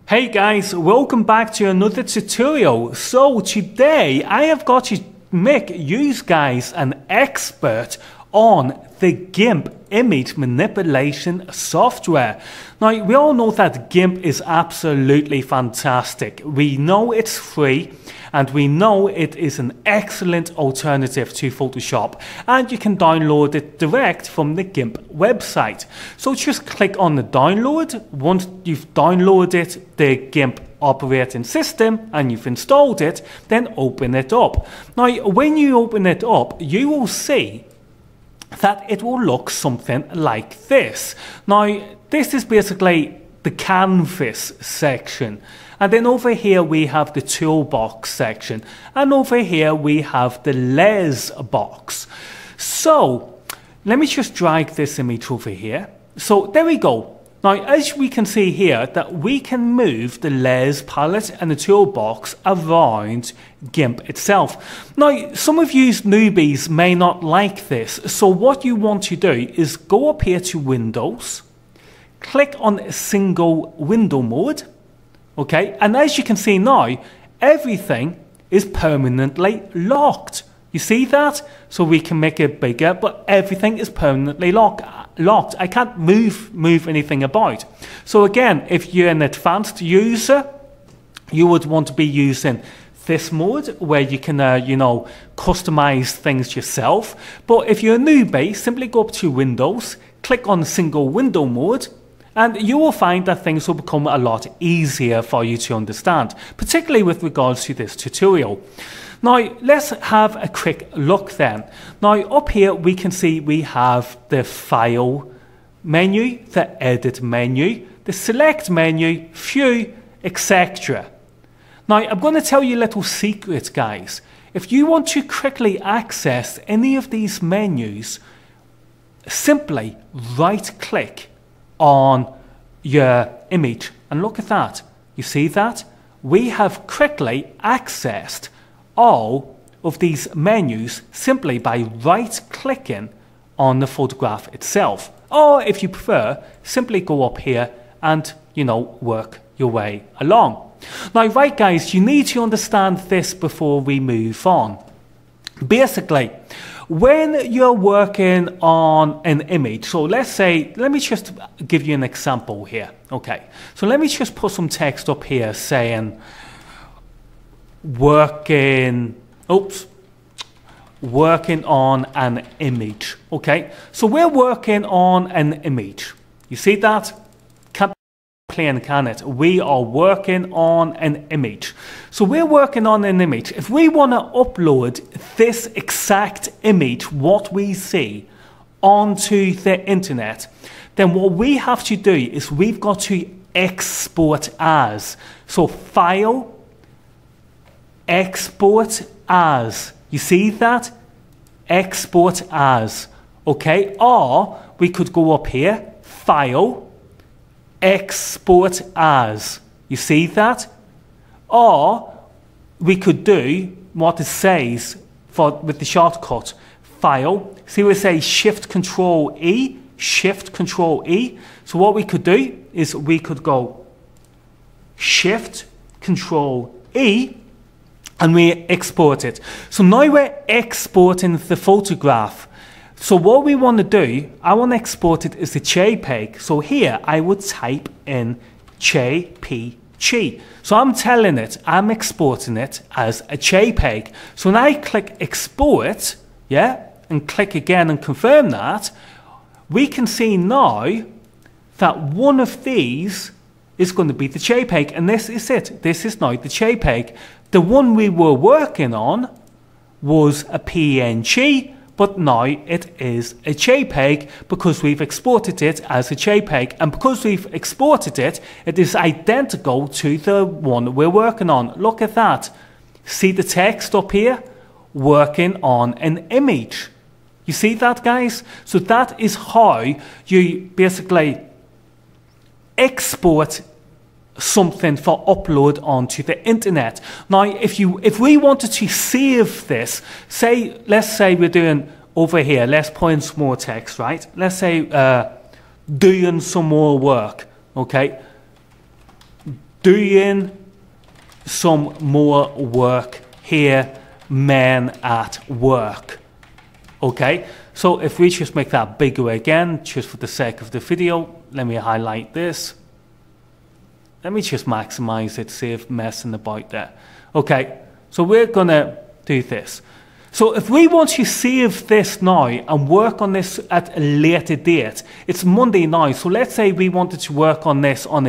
Hey guys, welcome back to another tutorial. So today I have got to make you guys an expert on the GIMP image manipulation software. Now we all know that GIMP is absolutely fantastic. We know it's free and we know it is an excellent alternative to Photoshop, and you can download it direct from the GIMP website. So just click on the download. Once you've downloaded the GIMP operating system and you've installed it, then open it up. Now when you open it up, you will see that it will look something like this. Now this is basically the canvas section, and then over here we have the toolbox section, and over here we have the layers box. So let me just drag this image over here. So there we go. Now as we can see here that we can move the layers palette and the toolbox around GIMP itself. Now some of you newbies may not like this, so what you want to do is go up here to Windows, click on single window mode, okay, and as you can see now everything is permanently locked. You see that? So we can make it bigger, but everything is permanently locked. I can't move anything about. So again, if you're an advanced user, you would want to be using this mode where you can customize things yourself. But if you're a newbie, simply go up to Windows, click on single window mode, and you will find that things will become a lot easier for you to understand, particularly with regards to this tutorial. Now let's have a quick look then. Now up here we can see we have the File menu, the Edit menu, the Select menu, View, etc. Now I'm going to tell you a little secret, guys. If you want to quickly access any of these menus, simply right click on your image, and look at that. You see that? We have quickly accessed all of these menus simply by right clicking on the photograph itself. Or if you prefer, simply go up here and work your way along. Now right guys, you need to understand this before we move on. Basically, when you're working on an image, so let me just give you an example here. Okay, so let me just put some text up here saying working on an image. Okay, so we're working on an image. You see that? Can't plain, can it? We are working on an image. So we're working on an image. If we want to upload this exact image, what we see, onto the internet, then what we have to do is we've got to export as. So File, Export as. You see that? Export as. Okay, or we could go up here, File, Export as. You see that? Or we could do what it says with the shortcut, File. See where it says Shift Control E, Shift Control E. So what we could do is we could go Shift Control E, and we export it. So now we're exporting the photograph. So what we want to do, I want to export it as a JPEG. So here I would type in JPG. So I'm telling it, I'm exporting it as a JPEG. So when I click export, yeah, and click again and confirm that, we can see now that one of these is going to be the JPEG, and this is it. This is now the JPEG. The one we were working on was a PNG, but now it is a JPEG because we've exported it as a JPEG, and because we've exported it, it is identical to the one we're working on. Look at that. See the text up here? Working on an image. You see that, guys? So that is how you basically export something for upload onto the internet. Now if we wanted to save this, let's say we're doing over here, let's put in some more text, right? Let's say doing some more work, okay? doing some more work here, men at work. Okay, so if we just make that bigger again, just for the sake of the video, let me highlight this. Let me just maximize it, save messing about there. Okay, so we're gonna do this. So if we want to save this now and work on this at a later date, it's Monday now, so let's say we wanted to work on this on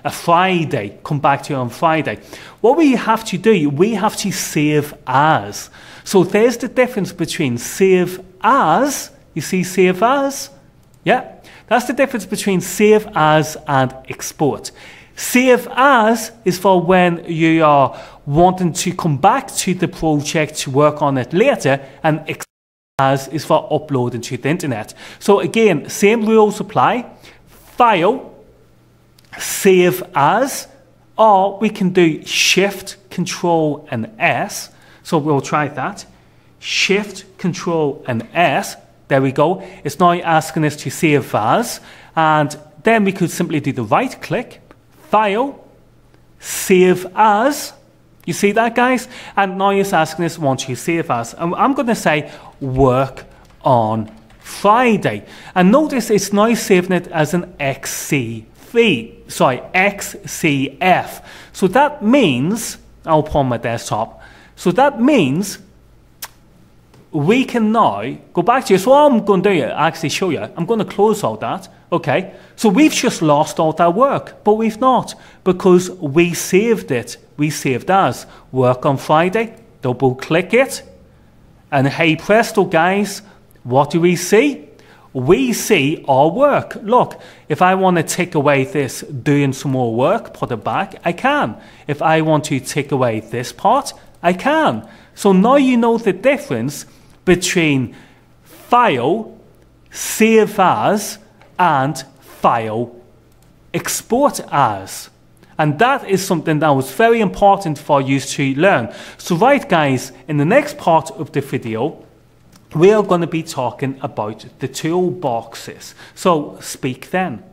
a Friday, come back to you on Friday. What we have to do, we have to save as. So there's the difference between save as, you see save as? Yeah, that's the difference between save as and export. Save as is for when you are wanting to come back to the project to work on it later, and export as is for uploading to the internet. So again, same rules apply. File, save as, or we can do Shift, Control and S. So we'll try that. Shift, Control and S. There we go. It's now asking us to save as, and then we could simply do the right click, File, Save As. You see that, guys? And now it's asking us, want you save as? And I'm going to say work on Friday. And notice it's now saving it as an XCF. So that means, I'll put on my desktop. So that means we can now go back to you. So what I'm going to do, actually show you, I'm going to close all that. Okay, so we've just lost all that work, but we've not, because we saved it. We saved as work on Friday, double click it, and hey presto, guys, what do we see? We see our work. Look, if I want to take away this doing some more work, put it back, I can. If I want to take away this part, I can. So now you know the difference between file, save as, and file, export as. And that is something that was very important for you to learn. So right, guys, in the next part of the video, we are going to be talking about the toolboxes. So speak then.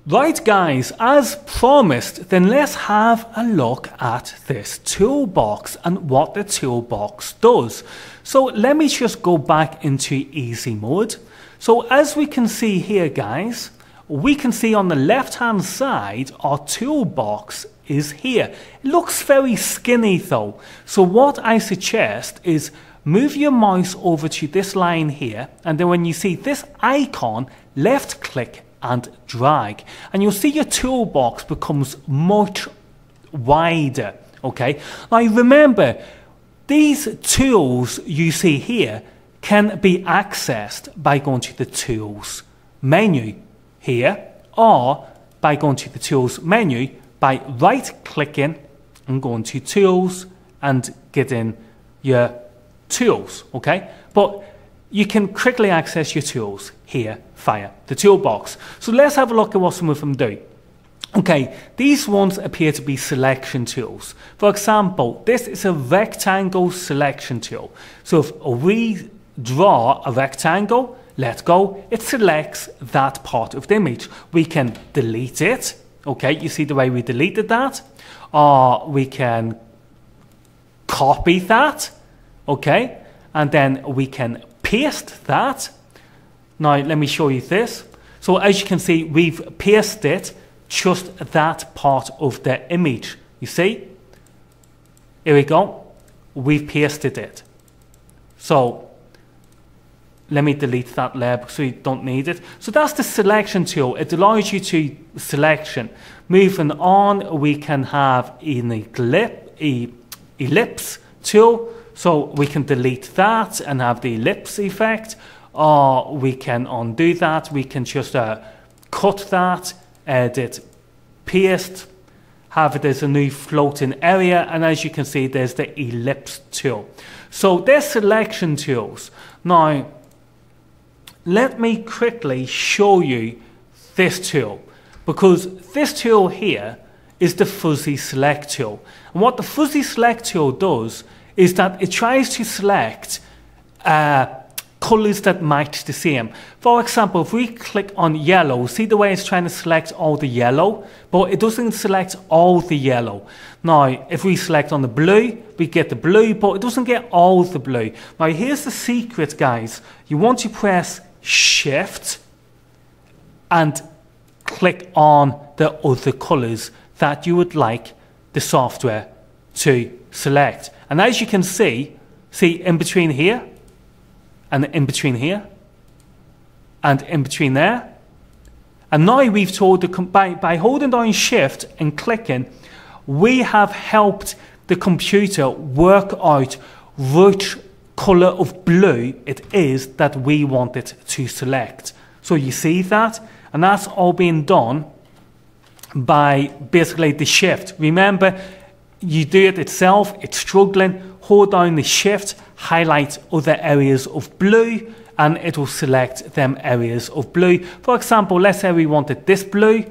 Right, guys, as promised, then let's have a look at this toolbox and what the toolbox does. So let me just go back into easy mode. So as we can see here, guys, we can see on the left hand side our toolbox is here. It looks very skinny though. So what I suggest is move your mouse over to this line here, and then when you see this icon, left click and drag, and you'll see your toolbox becomes much wider. Okay, now remember, these tools you see here can be accessed by going to the tools menu here, or by going to the tools menu by right clicking and going to tools and getting your tools. Okay, but you can quickly access your tools here via the toolbox. So let's have a look at what some of them do. Okay, these ones appear to be selection tools. For example, this is a rectangle selection tool. So if we draw a rectangle, let go, it selects that part of the image. We can delete it. Okay, you see the way we deleted that? Or we can copy that. Okay, and then we can paste that. Now let me show you this. So as you can see, we've pasted just that part of the image. You see? Here we go. We've pasted it. So let me delete that layer because we don't need it. So that's the selection tool. It allows you to selection. Moving on, we can have an ellipse tool. So we can delete that and have the ellipse effect, or we can undo that. We can just cut that, edit, paste, have it as a new floating area, and as you can see, there's the ellipse tool. So they're selection tools. Now, let me quickly show you this tool, because this tool here is the fuzzy select tool. And what the fuzzy select tool does is that it tries to select a colors that match the same. For example, if we click on yellow, see the way it's trying to select all the yellow, but it doesn't select all the yellow. Now, if we select on the blue, we get the blue, but it doesn't get all the blue. Now, here's the secret, guys. You want to press Shift and click on the other colors that you would like the software to select. And as you can see in between here, and in between here, and in between there. And now we've told by holding down Shift and clicking, we have helped the computer work out which color of blue it is that we want it to select. So you see that? And that's all being done by basically the Shift. Remember, you do it itself, it's struggling, hold down the Shift, highlight other areas of blue, and it will select them areas of blue. For example, let's say we wanted this blue,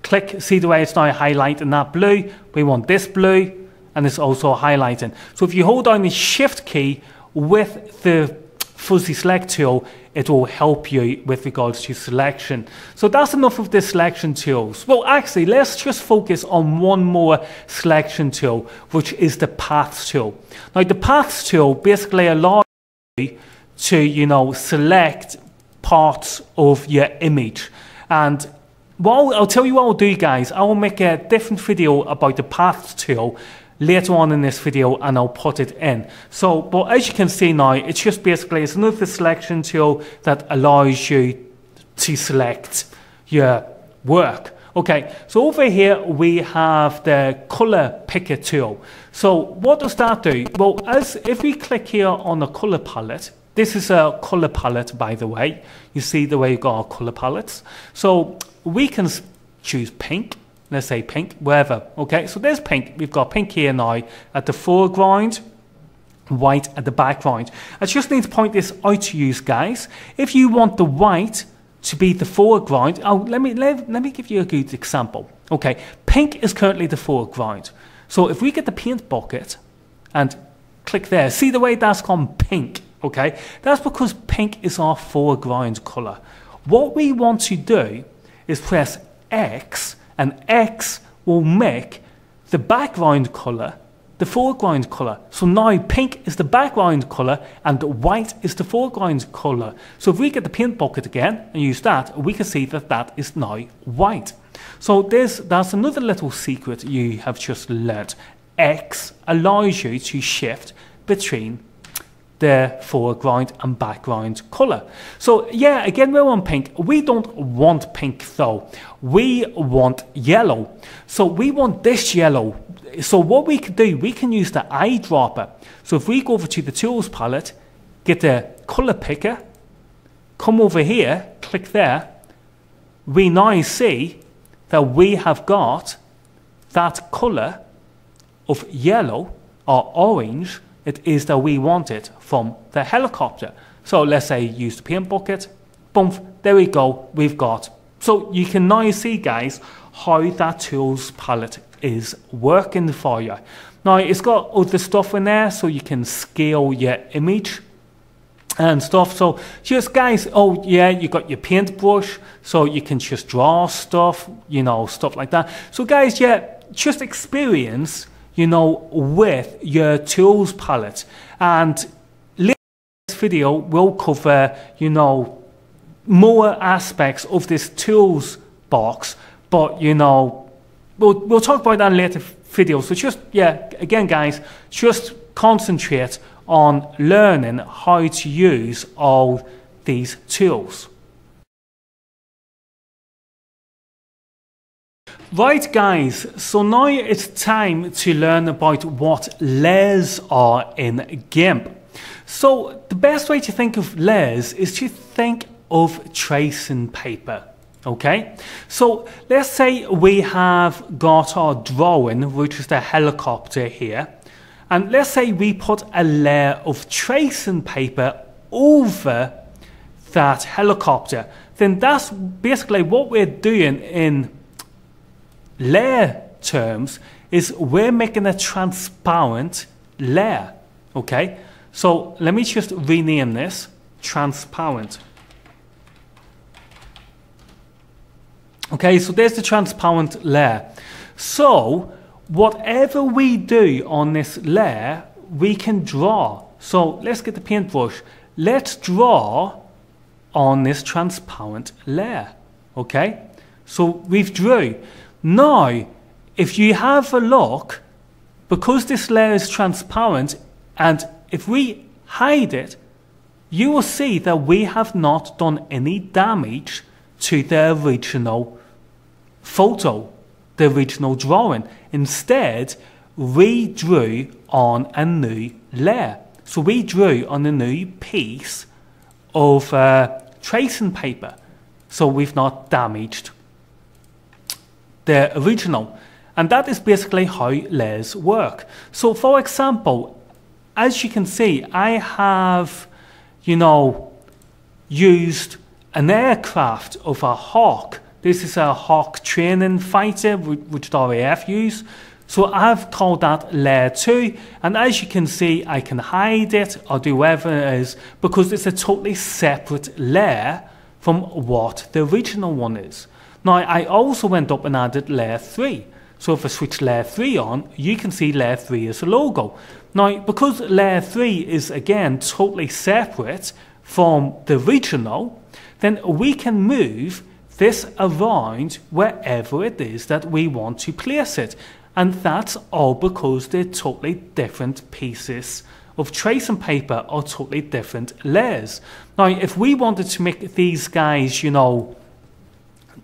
click, see the way it's now highlighting that blue, we want this blue, and it's also highlighting. So if you hold down the Shift key with the fuzzy select tool, it will help you with regards to selection. So that's enough of the selection tools. Well, actually, let's just focus on one more selection tool, which is the paths tool. Now, the paths tool basically allows you to, select parts of your image. And I'll tell you what I'll do, guys. I will make a different video about the paths tool later on in this video, and I'll put it in. So, but as you can see now, it's just basically, it's another selection tool that allows you to select your work. Okay, so over here we have the color picker tool. So what does that do? Well, if we click here on the color palette, this is a color palette, by the way. You see the way you got our color palettes. So we can choose pink. Let's say pink, wherever. Okay, so there's pink. We've got pink here now at the foreground, white at the background. I just need to point this out to you guys. If you want the white to be the foreground, let me give you a good example. Okay, pink is currently the foreground. So if we get the paint bucket and click there, see the way that's gone pink. Okay, that's because pink is our foreground color. What we want to do is press X, and X will make the background color the foreground color. So now pink is the background color and white is the foreground color. So if we get the paint bucket again and use that, we can see that that is now white. So that's another little secret you have just learnt. X allows you to shift between the foreground and background color. So yeah, again, we're on pink. We don't want pink though. We want yellow. So we want this yellow. So what we can do, we can use the eyedropper. So if we go over to the tools palette, get the color picker, come over here, click there, we now see that we have got that color of yellow or orange. It is that we want it from the helicopter. So let's say use the paint bucket, boom, there we go, we've got. So you can now see, guys, how that tools palette is working for you. Now it's got other stuff in there, so you can scale your image and stuff. So just, guys, oh yeah, you got your paintbrush, so you can just draw stuff, you know, stuff like that. So guys, yeah, just experience, you know, with your tools palette. And later in this video, we'll cover, you know, more aspects of this tools box, but, you know, we'll talk about that in later videos. So just, yeah, again, guys, just concentrate on learning how to use all these tools. Right, guys, so now it's time to learn about what layers are in GIMP. So the best way to think of layers is to think of tracing paper. Okay, so let's say we have got our drawing, which is the helicopter here, and let's say we put a layer of tracing paper over that helicopter. Then that's basically what we're doing in layer terms, is we're making a transparent layer. Okay, so let me just rename this. transparent. Okay, so there's the transparent layer. So whatever we do on this layer, we can draw. So let's get the paintbrush. Let's draw on this transparent layer. Okay, so we've drew. Now, if you have a look, because this layer is transparent, and if we hide it, you will see that we have not done any damage to the original photo, the original drawing. Instead, we drew on a new layer. So we drew on a new piece of tracing paper. So we've not damaged the original. And that is basically how layers work. So for example, as you can see, I have, used an aircraft of a Hawk. This is a Hawk training fighter, which the RAF use. So I've called that layer 2, and as you can see, I can hide it or do whatever it is, because it's a totally separate layer from what the original one is. Now, I also went up and added layer 3. So if I switch layer 3 on, you can see layer 3 is a logo. Now, because layer 3 is again totally separate from the original, then we can move this around wherever it is that we want to place it. And that's all because they're totally different pieces of tracing paper or totally different layers. Now, if we wanted to make these guys,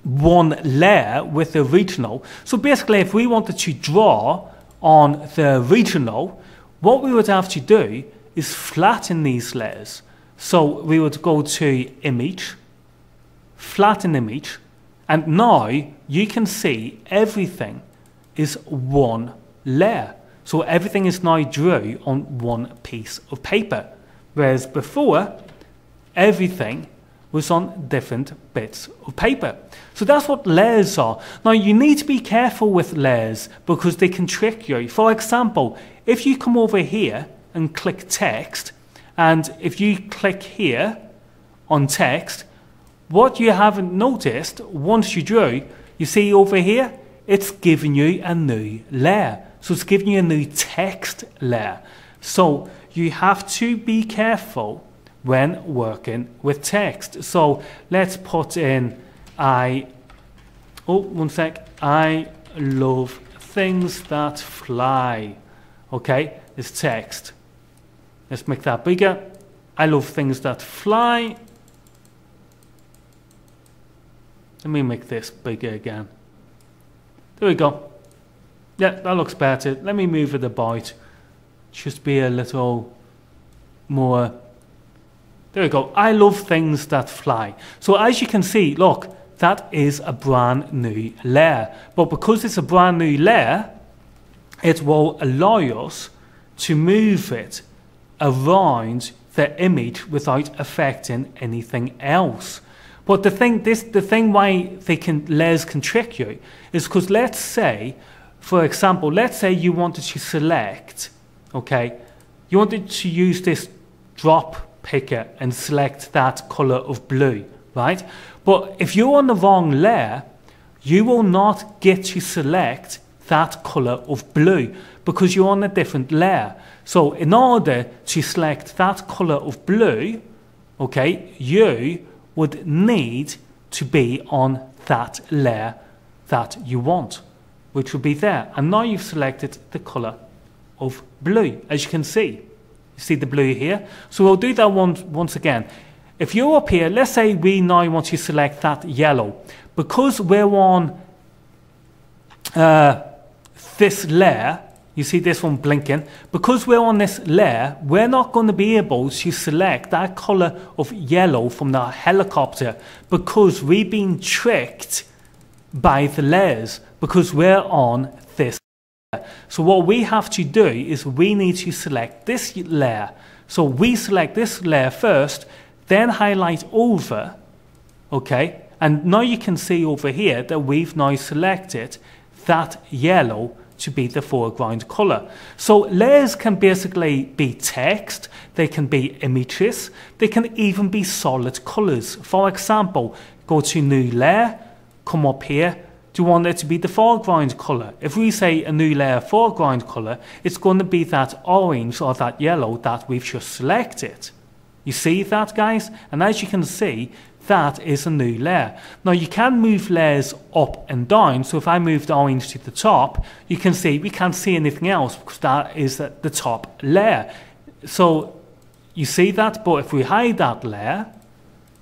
one layer with the original, so basically if we wanted to draw on the original, what we would have to do is flatten these layers. So we would go to Image, Flatten Image, and now you can see everything is one layer. So everything is now drew on one piece of paper, whereas before everything was on different bits of paper. So that's what layers are. Now you need to be careful with layers because they can trick you. For example, if you come over here and click text, and if you click here on text, what you haven't noticed, once you drew, you see over here, it's giving you a new layer. So it's giving you a new text layer. So you have to be careful when working with text. So let's put in I love things that fly. Okay, it's text. Let's make that bigger. I love things that fly. Let me make this bigger again. There we go. Yeah, that looks better. Let me move it about. Just be a little more. There we go. I love things that fly. So as you can see, look, that is a brand new layer. But because it's a brand new layer, it will allow us to move it around the image without affecting anything else. But the thing why layers can trick you is because let's say, for example, let's say you wanted to select, okay, you wanted to use this drop picker and select that color of blue, right? But if you're on the wrong layer, you will not get to select that color of blue because you're on a different layer. So in order to select that color of blue, okay, you would need to be on that layer that you want, which would be there. And now you've selected the color of blue, as you can see. You see the blue here? So we'll do that once again. If you're up here, let's say we now want to select that yellow. Because we're on this layer, you see this one blinking, because we're on this layer, we're not going to be able to select that color of yellow from the helicopter because we've been tricked by the layers because we're on this layer. So what we have to do is we need to select this layer. So we select this layer first, then highlight over, okay, and now you can see over here that we've now selected that yellow to be the foreground color. So layers can basically be text, they can be images, they can even be solid colors. For example, go to new layer, come up here. Do you want it to be the foreground color? If we say a new layer foreground color, it's going to be that orange or that yellow that we've just selected. You see that, guys? And as you can see, that is a new layer. Now you can move layers up and down. So if I move the orange to the top, you can see we can't see anything else because that is the top layer. So you see that, but if we hide that layer,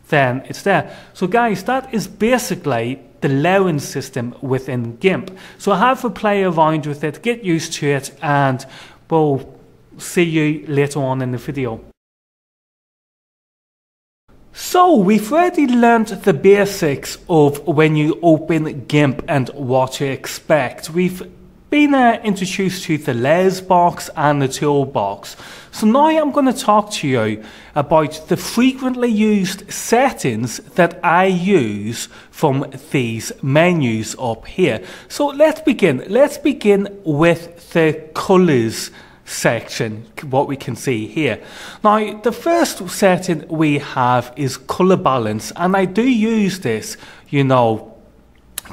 then it's there. So guys, that is basically the layering system within GIMP. So have a play around with it, get used to it, and we'll see you later on in the video. So we've already learned the basics of when you open GIMP and what to expect. We've been introduced to the layers box and the toolbox. So now I'm going to talk to you about the frequently used settings that I use from these menus up here. So let's begin. Let's begin with the colors section, what we can see here. Now the first setting we have is color balance, and I do use this, you know,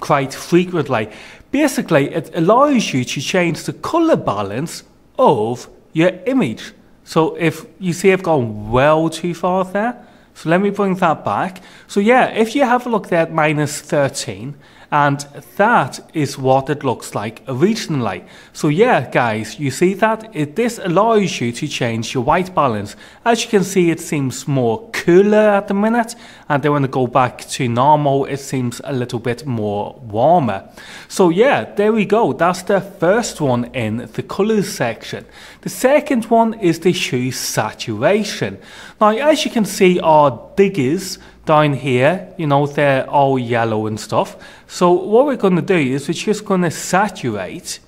quite frequently. Basically it allows you to change the color balance of your image. So if you see I've gone well too far there, so let me bring that back. So yeah, if you have a look there at -13, and that is what it looks like originally. So yeah, guys, you see that? This allows you to change your white balance. As you can see, it seems more cooler at the minute, and then when I go back to normal, it seems a little bit more warmer. So yeah, there we go. That's the first one in the colors section. The second one is the hue saturation. Now, as you can see, our diggers down here, you know, they're all yellow and stuff. So what we're going to do is we're just going to saturate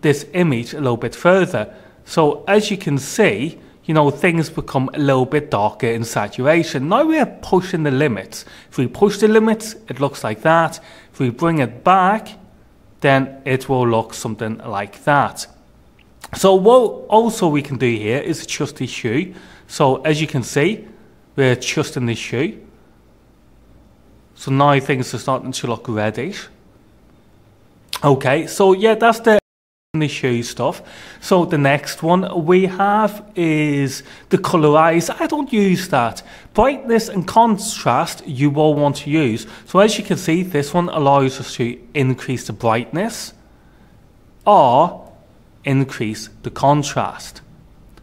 this image a little bit further. So as you can see, you know, things become a little bit darker in saturation. Now we are pushing the limits. If we push the limits, it looks like that. If we bring it back, then it will look something like that. So what also we can do here is adjust the hue. So as you can see, we're adjusting the hue. So now things are starting to look reddish. Okay, so yeah, that's the hue stuff. So the next one we have is the colorize. I don't use that. Brightness and contrast you will want to use. So as you can see, this one allows us to increase the brightness or increase the contrast.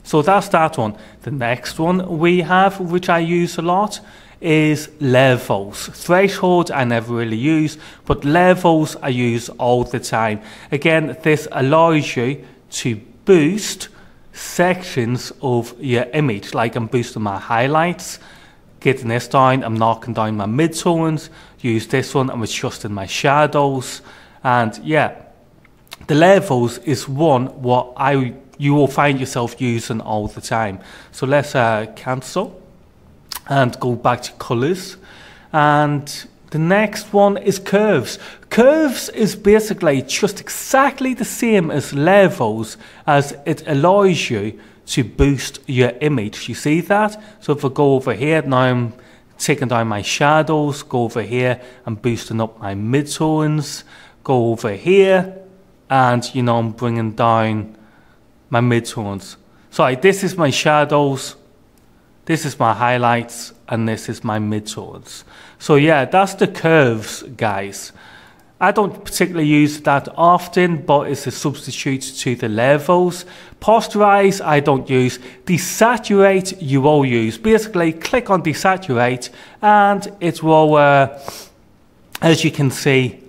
So that's that one. The next one we have, which I use a lot, is levels. Threshold I never really use, but levels I use all the time. Again, this allows you to boost sections of your image. Like I'm boosting my highlights, getting this down, I'm knocking down my midtones, use this one, I'm adjusting my shadows, and yeah, the levels is one what you will find yourself using all the time. So let's cancel and go back to colors. And the next one is curves. Curves is basically just exactly the same as levels, as it allows you to boost your image. You see that? So if I go over here, now I'm taking down my shadows, go over here and boosting up my midtones, go over here, and you know, I'm bringing down my midtones. Sorry, this is my shadows, this is my highlights, and this is my midtones. So yeah, that's the curves, guys. I don't particularly use that often, but it's a substitute to the levels. Posterize, I don't use. Desaturate, you will use. Basically, click on desaturate, and it will, as you can see,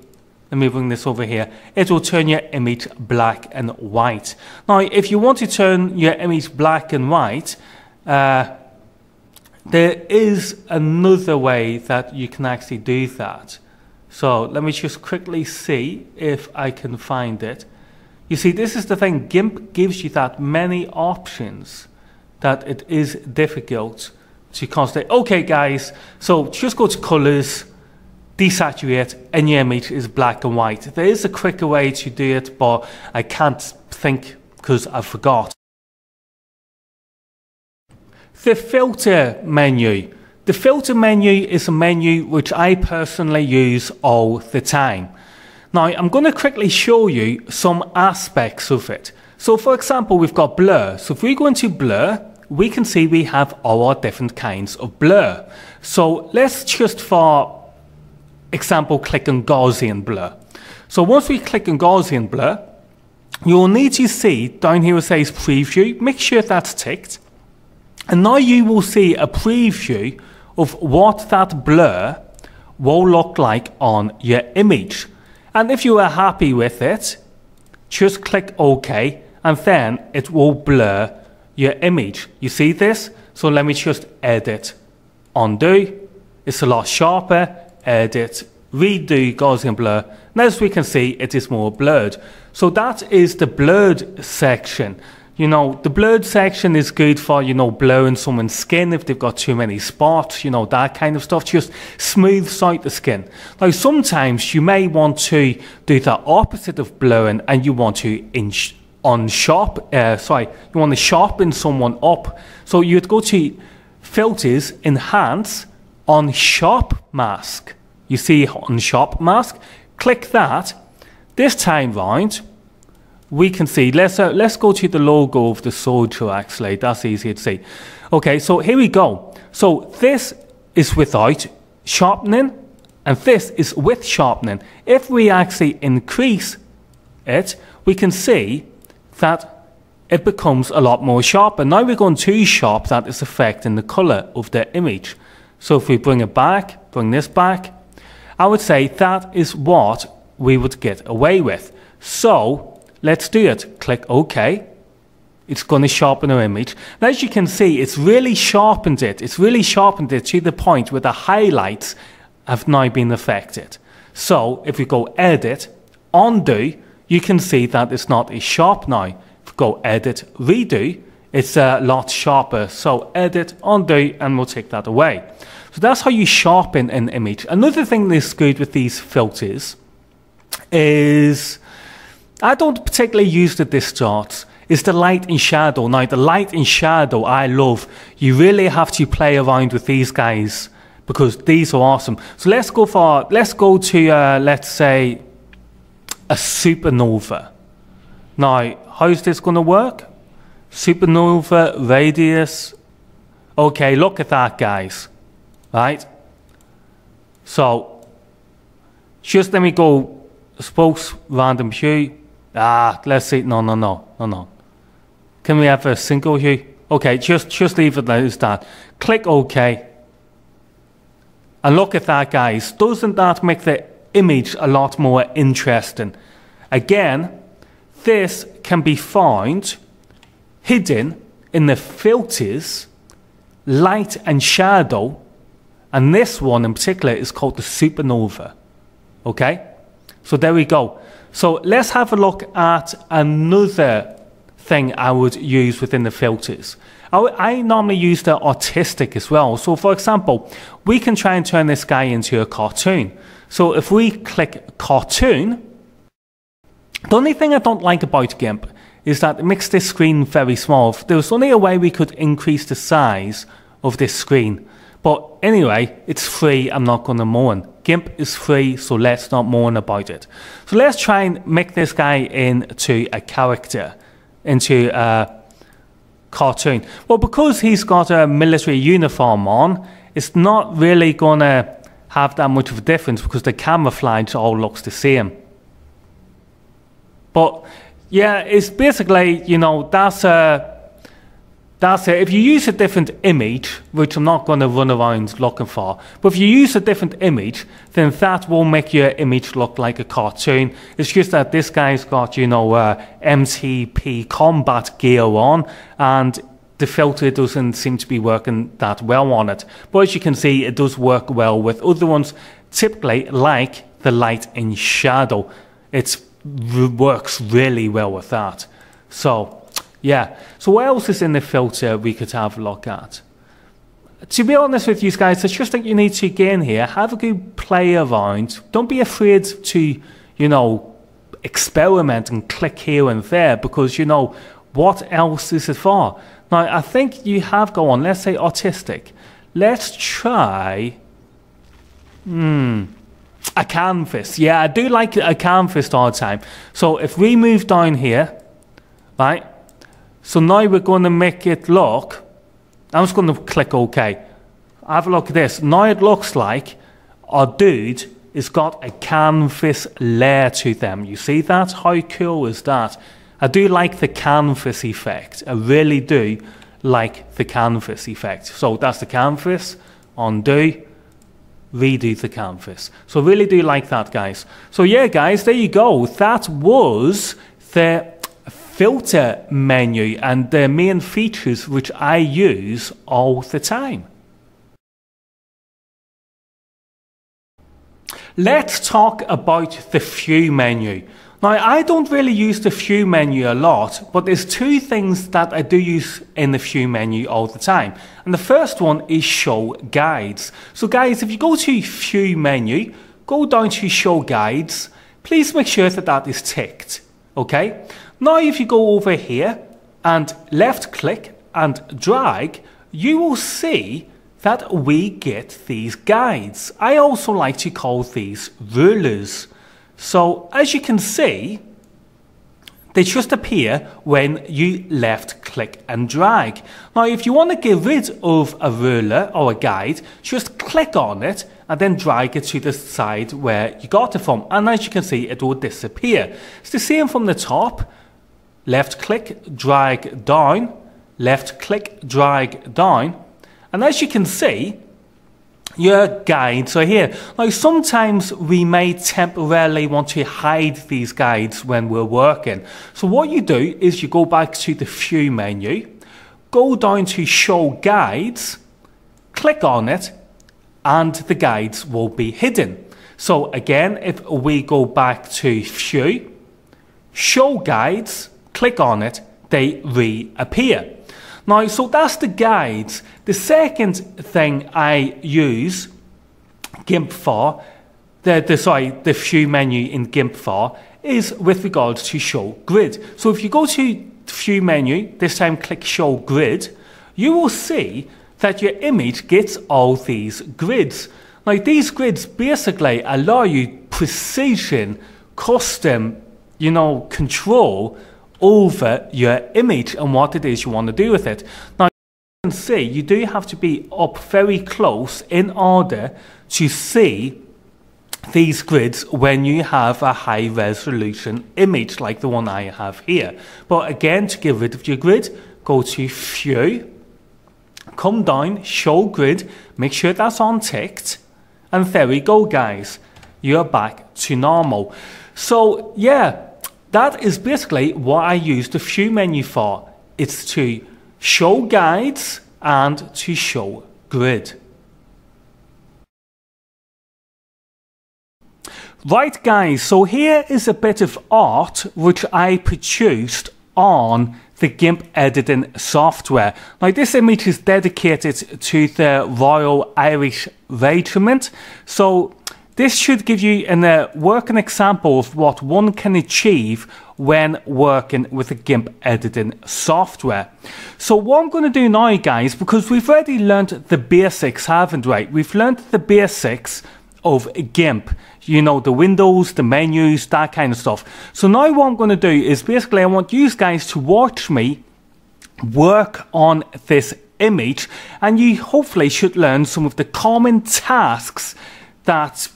let me bring this over here. It will turn your image black and white. Now, if you want to turn your image black and white, there is another way that you can actually do that. So let me just quickly see if I can find it. You see, this is the thing. GIMP gives you that many options that it is difficult to concentrate. Okay, guys, so just go to colors. desaturate and your image is black and white. There is a quicker way to do it, but I can't think because I forgot. The filter menu. The filter menu is a menu which I personally use all the time. Now I'm going to quickly show you some aspects of it. So for example, we've got blur. So if we go into blur, we can see we have our different kinds of blur. So let's just for example click on Gaussian blur. So once we click on Gaussian blur, you'll need to see down here it says preview. Make sure that's ticked. And now you will see a preview of what that blur will look like on your image. And if you are happy with it, just click OK, and then it will blur your image. You see this? So let me just edit, undo. It's a lot sharper. Edit, redo Gaussian blur. And as we can see, it is more blurred. So that is the blurred section. You know, the blurred section is good for, you know, blurring someone's skin if they've got too many spots, you know, that kind of stuff. Just smooths out the skin. Now, sometimes you may want to do the opposite of blurring and you want to you want to sharpen someone up. So you'd go to Filters, Enhance, Unsharp Mask. You see Unsharp Mask? Click that. This time round, we can see, let's go to the logo of the soldier actually, that's easier to see. Okay, so here we go. So this is without sharpening, and this is with sharpening. If we actually increase it, we can see that it becomes a lot more sharper. Now we're going too sharp, that is affecting the color of the image. So if we bring it back, bring this back, I would say that is what we would get away with. So let's do it. Click OK. It's going to sharpen our image. And as you can see, it's really sharpened it. It's really sharpened it to the point where the highlights have now been affected. So if we go Edit, Undo, you can see that it's not as sharp now. If we go Edit, Redo, it's a lot sharper. So Edit, Undo, and we'll take that away. So that's how you sharpen an image. Another thing that's good with these filters is, I don't particularly use the distorts, is the light and shadow. Now the light and shadow I love. You really have to play around with these guys because these are awesome. So let's go to let's say a supernova. Now how's this going to work? Supernova radius. Okay, look at that guys. Right? So just let me go spokes random hue. Let's see. No. Can we have a single hue? Okay, just leave it as that. Click OK. And look at that, guys. Doesn't that make the image a lot more interesting? Again, this can be found hidden in the filters, light and shadow, and this one in particular is called the supernova. Okay? So there we go. So let's have a look at another thing I would use within the filters. I normally use the artistic as well. So for example, we can try and turn this guy into a cartoon. So if we click cartoon, the only thing I don't like about GIMP is that it makes this screen very small. There was only a way we could increase the size of this screen. But anyway, it's free, I'm not going to moan. GIMP is free, so let's not moan about it. So let's try and make this guy into a character, into a cartoon. Well, because he's got a military uniform on, it's not really going to have that much of a difference because the camouflage all looks the same. But yeah, it's basically, you know, that's it. If you use a different image, which I'm not going to run around looking for, but if you use a different image, then that will make your image look like a cartoon. It's just that this guy's got, you know, MTP combat gear on, and the filter doesn't seem to be working that well on it. But as you can see, it does work well with other ones, typically like the light and shadow. It works really well with that. So yeah, so what else is in the filter we could have a look at? to be honest with you guys, I just think you need to get in here, have a good play around. Don't be afraid to, you know, experiment and click here and there, because, you know, what else is it for? Now, I think you have go on, let's say artistic. Let's try a canvas. Yeah, I do like a canvas all the time. So if we move down here, right? So now we're going to make it look, I'm just going to click OK. Have a look at this. Now it looks like our dude has got a canvas layer to them. You see that? How cool is that? I do like the canvas effect. I really do like the canvas effect. So that's the canvas. Undo. Redo the canvas. So really do like that, guys. So yeah, guys, there you go. That was the filter menu and the main features which I use all the time. Let's talk about the view menu. Now, I don't really use the view menu a lot, but there's two things that I do use in the view menu all the time. And the first one is show guides. So guys, if you go to view menu, go down to show guides, please make sure that that is ticked. Okay? Now, if you go over here and left click and drag, you will see that we get these guides. I also like to call these rulers. So as you can see, they just appear when you left click and drag. Now, if you want to get rid of a ruler or a guide, just click on it and then drag it to the side where you got it from. And as you can see, it will disappear. It's the same from the top. Left click, drag down, left click, drag down. And as you can see, your guides are here. Now, sometimes we may temporarily want to hide these guides when we're working. So what you do is you go back to the view menu, go down to show guides, click on it, and the guides will be hidden. So again, if we go back to view, show guides, click on it, they reappear. Now, so that's the guides. The second thing I use GIMP for, the view menu in GIMP for, is with regards to show grid. So if you go to view menu, this time click show grid, you will see that your image gets all these grids. Now, these grids basically allow you precision, custom, you know, control over your image and what it is you want to do with it. Now, you can see you do have to be up very close in order to see these grids when you have a high resolution image like the one I have here. But again, to get rid of your grid, go to view, come down, show grid, make sure that's unticked, and there we go, guys. You're back to normal. So yeah, that is basically what I use the view menu for. It's to show guides and to show grid. Right, guys, so here is a bit of art which I produced on the GIMP editing software. Now, this image is dedicated to the Royal Irish Regiment. So this should give you a working example of what one can achieve when working with the GIMP editing software. So what I'm going to do now, guys, because we've already learned the basics, haven't we? We've learned the basics of GIMP, you know, the windows, the menus, that kind of stuff. So now what I'm going to do is basically I want you guys to watch me work on this image, and you hopefully should learn some of the common tasks that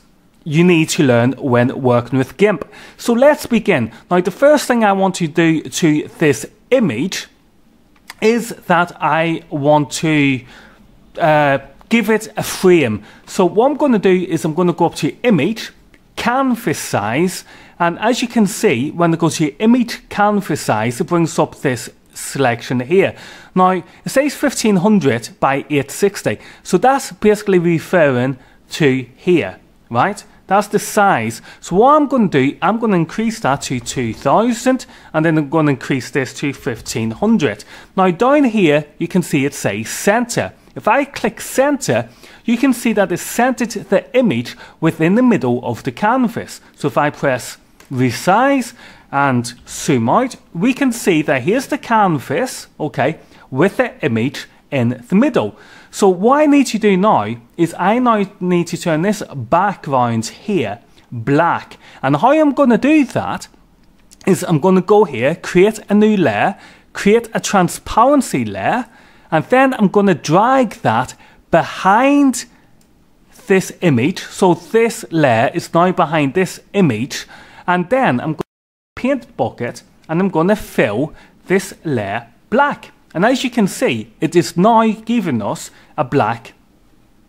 you need to learn when working with GIMP. So let's begin. Now, the first thing I want to do to this image is that I want to give it a frame. So what I'm going to do is I'm going to go up to image, canvas size, and as you can see, when I go to image canvas size, it brings up this selection here. Now, it says 1500 by 860. So that's basically referring to here, right? That's the size. So what I'm going to do, I'm going to increase that to 2000, and then I'm going to increase this to 1500. Now down here, you can see it says center. if I click center, you can see that it's centered the image within the middle of the canvas. So if I press resize and zoom out, we can see that here's the canvas, okay, with the image in the middle. So what I need to do now is I now need to turn this background here black. And how I'm going to do that is I'm going to go here, create a new layer, create a transparency layer, and then I'm going to drag that behind this image. So this layer is now behind this image, and then I'm going to paint bucket and I'm going to fill this layer black. And as you can see, it is now giving us a black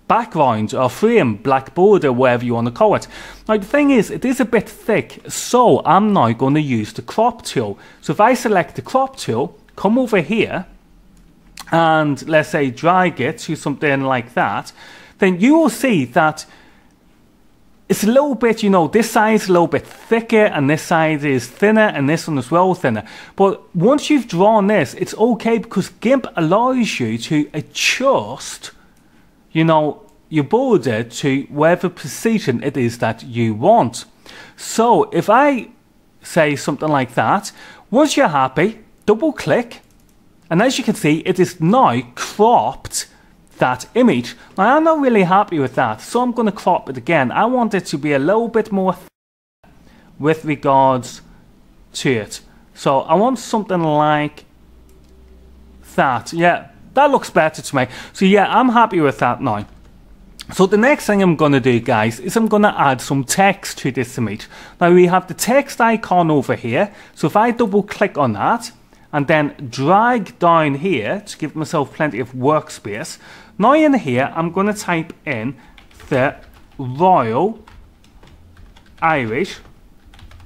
background or frame, black border, whatever you want to call it. Now the thing is, it is a bit thick, so I'm now going to use the crop tool. So if I select the crop tool, come over here, and let's say drag it to something like that, then you will see that it's a little bit, you know, this side is a little bit thicker and this side is thinner and this one as well thinner. But once you've drawn this, it's okay because GIMP allows you to adjust, you know, your border to whatever precision it is that you want. So if I say something like that, once you're happy, double click, and as you can see, it is now cropped that image. Now I'm not really happy with that, so I'm going to crop it again. I want it to be a little bit more with regards to it. So I want something like that. Yeah, that looks better to me. So yeah, I'm happy with that now. So the next thing I'm going to do, guys, is I'm going to add some text to this image. Now we have the text icon over here. So if I double click on that and then drag down here to give myself plenty of workspace, now in here I'm going to type in the Royal Irish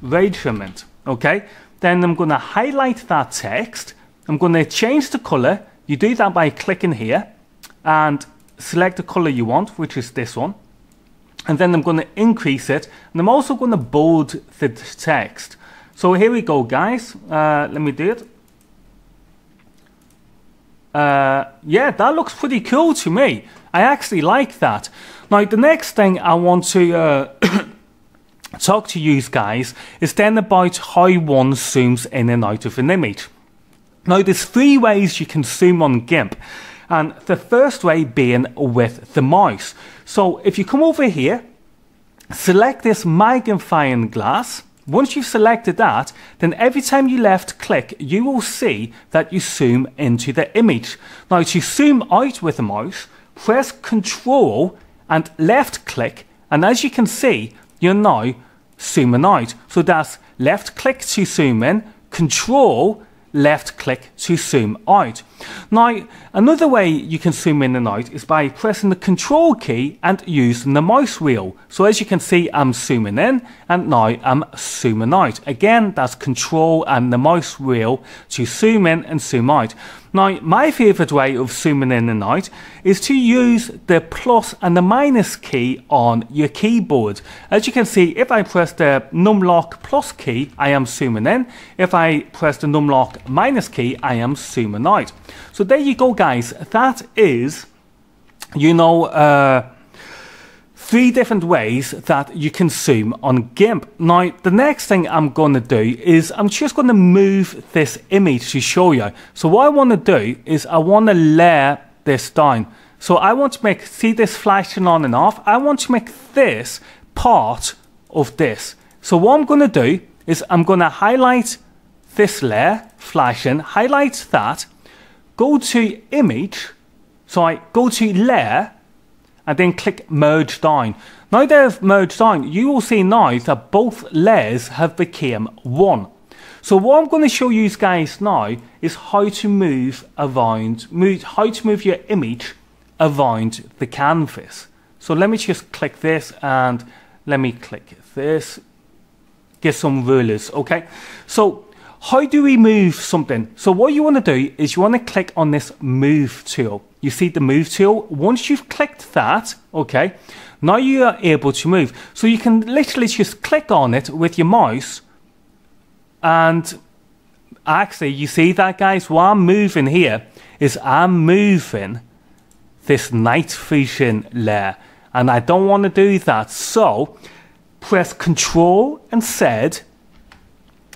Regiment. Okay, then I'm going to highlight that text. I'm going to change the color. You do that by clicking here and select the color you want, which is this one, and then I'm going to increase it, and I'm also going to bold the text. So here we go, guys. Let me do it. Yeah, that looks pretty cool to me. I actually like that. Now the next thing I want to talk to you guys is then about how one zooms in and out of an image. Now there's 3 ways you can zoom on GIMP, and the first way being with the mouse. So if you come over here, select this magnifying glass. Once you've selected that, then every time you left click, you will see that you zoom into the image. Now to zoom out with the mouse, press Control and left click, and as you can see, you're now zooming out. So that's left click to zoom in, Control, left click to zoom out. Now another way you can zoom in and out is by pressing the Control key and using the mouse wheel. So as you can see, I'm zooming in and now I'm zooming out. Again, that's Control and the mouse wheel to zoom in and zoom out. Now my favorite way of zooming in and out is to use the plus and the minus key on your keyboard. As you can see, if I press the numlock plus key, I am zooming in. If I press the numlock minus key, I am zooming out. So there you go, guys. That is, you know, 3 different ways that you can zoom on GIMP. Now the next thing I'm going to do is I'm just going to move this image to show you. So what I want to do is I want to layer this down. So I want to make, see this flashing on and off, I want to make this part of this. So what I'm going to do is I'm going to highlight this layer, flashing, highlight that, go to image, so I go to layer, and then click merge down. Now they've merged down, you will see now that both layers have become one. So what I'm going to show you guys now is how to move around, how to move your image around the canvas. So let me just click this and let me click this, get some rulers, okay? So how do we move something? So what you want to do is you want to click on this move tool. You see the move tool? Once you've clicked that, okay, now you are able to move. So you can literally just click on it with your mouse, and actually you see that, guys, what I'm moving here is I'm moving this night vision layer, and I don't want to do that. So press Control and Z.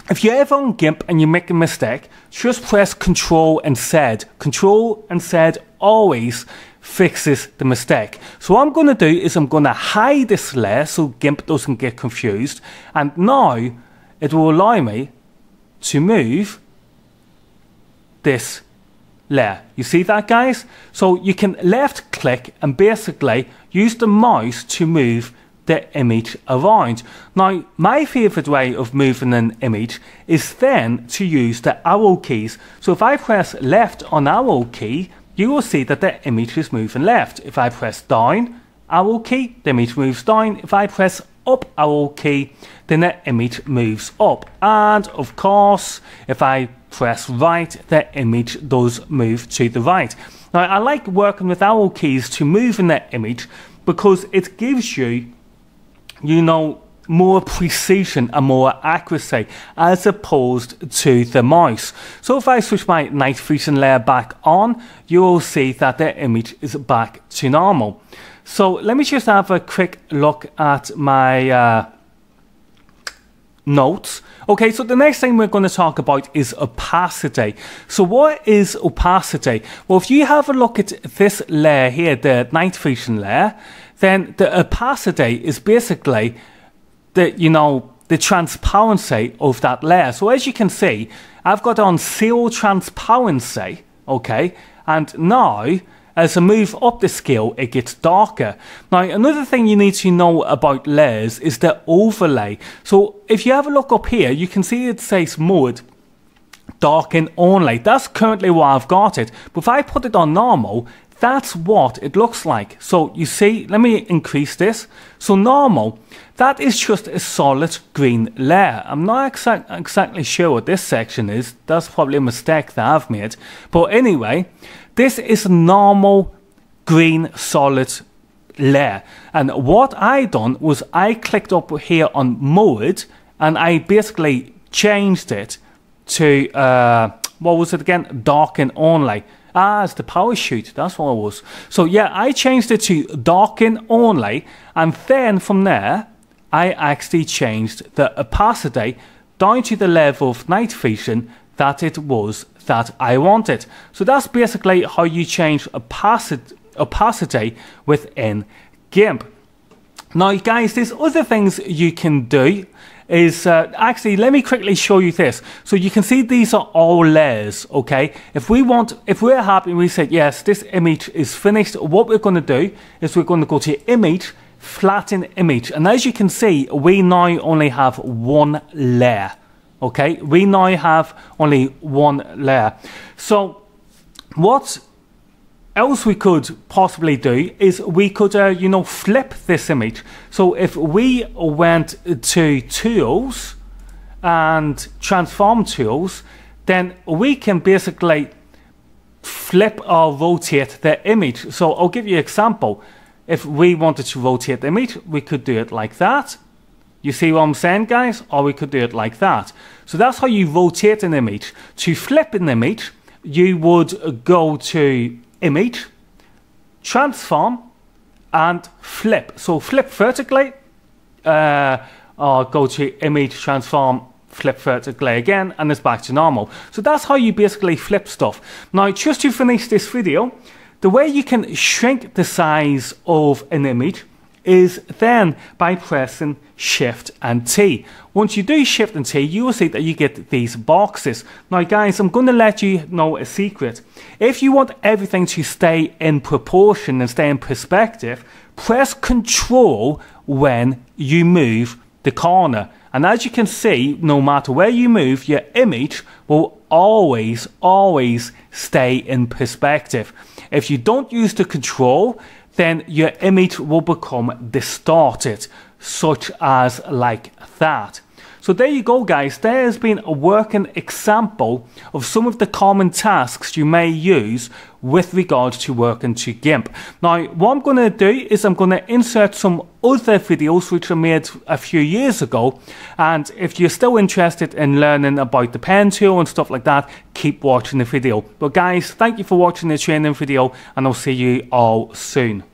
If you're ever on GIMP and you make a mistake, just press Control and Z. Control and Z always fixes the mistake. So what I'm going to do is I'm going to hide this layer so GIMP doesn't get confused, and now it will allow me to move this layer. You see that, guys? So you can left click and basically use the mouse to move the image around. Now, my favorite way of moving an image is then to use the arrow keys. So if I press left on arrow key, you will see that the image is moving left. If I press down arrow key, the image moves down. If I press up arrow key, then the image moves up. And of course, if I press right, the image does move to the right. Now, I like working with arrow keys to move in the image because it gives you, you know, more precision and more accuracy as opposed to the mouse. So if I switch my night vision layer back on, you will see that the image is back to normal. So let me just have a quick look at my notes. Okay, so the next thing we're going to talk about is opacity. So what is opacity? Well, if you have a look at this layer here, the night vision layer, then the opacity is basically the, you know, the transparency of that layer. So as you can see, I've got on 0 transparency, okay, and now as I move up the scale, it gets darker. Now, another thing you need to know about layers is the overlay. So if you have a look up here, you can see it says mode darken only. That's currently what I've got it. But if I put it on normal, that's what it looks like. So you see, let me increase this. So normal, that is just a solid green layer. I'm not exactly sure what this section is. That's probably a mistake that I've made. But anyway, this is a normal green solid layer. And what I done was I clicked up here on mode and I basically changed it to, what was it again? Darken only. Ah, it's the parachute, that's what it was. So yeah, I changed it to darken only, and then from there, I actually changed the opacity down to the level of night vision that it was that I wanted. So that's basically how you change opacity within GIMP. Now guys, there's other things you can do. Is actually, let me quickly show you this. So you can see these are all layers, okay? If we're happy and we say, yes, this image is finished, what we're going to do is we're going to go to Image, Flatten Image. And as you can see, we now only have one layer, okay? We now have only one layer. So what else we could possibly do is we could, you know, flip this image. So if we went to Tools and Transform Tools, then we can basically flip or rotate the image. So I'll give you an example. If we wanted to rotate the image, we could do it like that. You see what I'm saying, guys? Or we could do it like that. So that's how you rotate an image. To flip an image, you would go to Image, Transform, and Flip. So flip vertically, or go to Image, Transform, Flip vertically again, and it's back to normal. So that's how you basically flip stuff. Now, just to finish this video, the way you can shrink the size of an image is then by pressing Shift and T. Once you do Shift and T, you will see that you get these boxes. Now guys, I'm going to let you know a secret. If you want everything to stay in proportion and stay in perspective, press Control when you move the corner. And as you can see, no matter where you move, your image will always stay in perspective. If you don't use the Control, then your image will become distorted, such as like that. So there you go guys, there has been a working example of some of the common tasks you may use with regard to working to GIMP. Now what I'm going to do is I'm going to insert some other videos which I made a few years ago, and if you're still interested in learning about the pen tool and stuff like that, keep watching the video. But guys, thank you for watching the training video, and I'll see you all soon.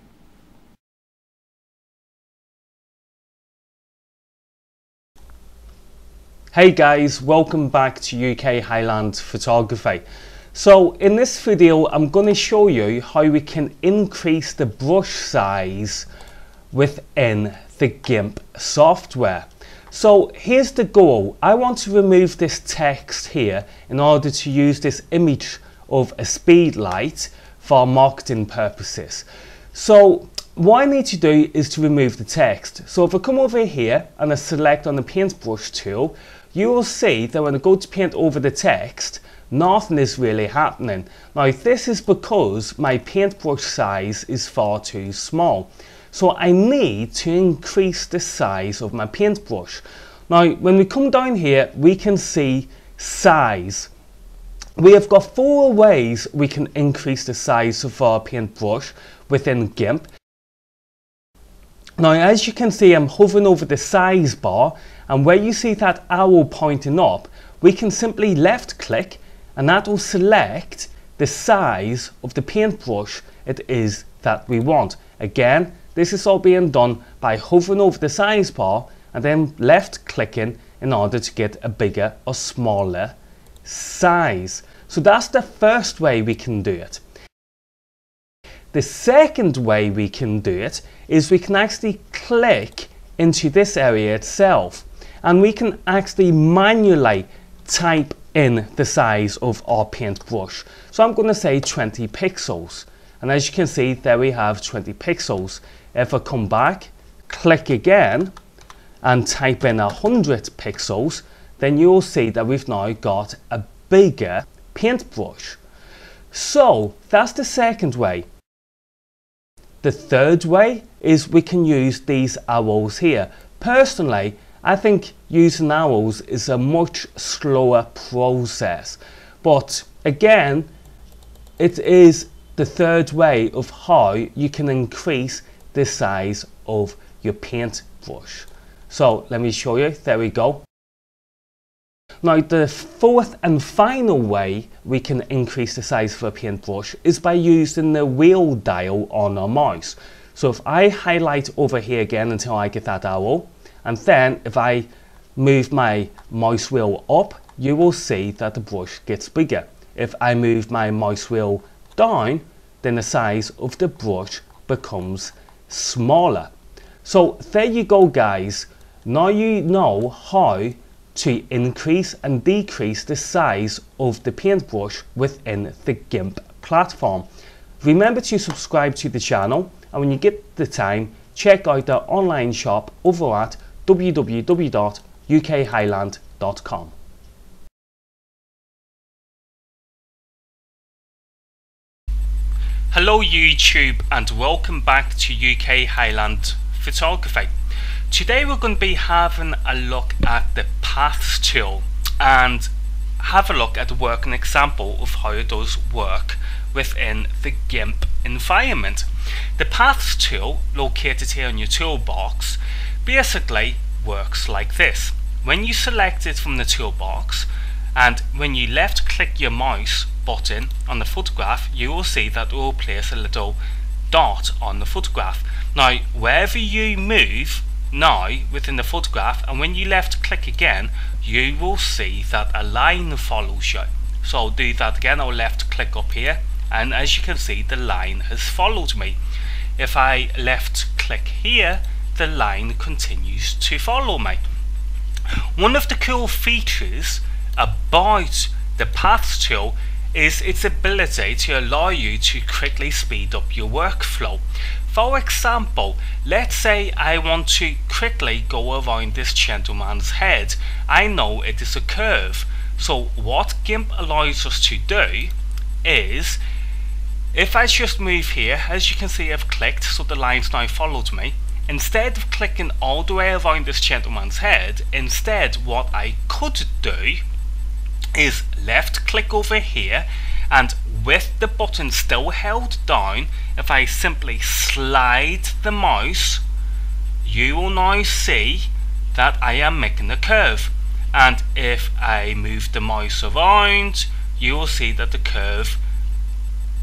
Hey guys, welcome back to UK Highland Photography. So in this video I'm going to show you how we can increase the brush size within the GIMP software. So here's the goal. I want to remove this text here in order to use this image of a speed light for marketing purposes. So what I need to do is to remove the text. So if I come over here and I select on the paintbrush tool, you will see that when I go to paint over the text, nothing is really happening. Now this is because my paintbrush size is far too small. So I need to increase the size of my paintbrush. Now when we come down here, we can see size. We have got 4 ways we can increase the size of our paintbrush within GIMP. Now as you can see, I'm hovering over the size bar, and where you see that arrow pointing up, we can simply left click and that will select the size of the paintbrush it is that we want. Again, this is all being done by hovering over the size bar and then left clicking in order to get a bigger or smaller size. So that's the first way we can do it. The second way we can do it is we can actually click into this area itself, and we can actually manually type in the size of our paintbrush. So I'm going to say 20 pixels, and as you can see there we have 20 pixels. If I come back, click again and type in 100 pixels, then you'll see that we've now got a bigger paintbrush. So that's the second way. The third way is we can use these arrows here. Personally, I think using arrows is a much slower process, but again, it is the third way of how you can increase the size of your paintbrush. So let me show you. There we go. Now the fourth and final way we can increase the size of a paintbrush is by using the wheel dial on our mouse. So if I highlight over here again until I get that arrow, and then if I move my mouse wheel up, you will see that the brush gets bigger. If I move my mouse wheel down, then the size of the brush becomes smaller. So there you go guys. Now you know how to increase and decrease the size of the paintbrush within the GIMP platform. Remember to subscribe to the channel, and when you get the time, check out our online shop over at www.ukhighland.com. Hello YouTube, and welcome back to UK Highland Photography. Today we're going to be having a look at the Paths tool and have a look at a working example of how it does work within the GIMP environment. The Paths tool, located here on your toolbox, basically works like this. When you select it from the toolbox and when you left click your mouse button on the photograph, you will see that it will place a little dot on the photograph. Now wherever you move now within the photograph, and when you left click again, you will see that a line follows you. So I'll do that again. I'll left click up here, and as you can see, the line has followed me. If I left click here, the line continues to follow me. One of the cool features about the Paths tool is its ability to allow you to quickly speed up your workflow. For example, let's say I want to quickly go around this gentleman's head. I know it is a curve. So what GIMP allows us to do is, if I just move here, as you can see I've clicked, so the line's now followed me. instead of clicking all the way around this gentleman's head, instead what I could do is left click over here, and with the button still held down, if I simply slide the mouse, you will now see that I am making a curve. And if I move the mouse around, you will see that the curve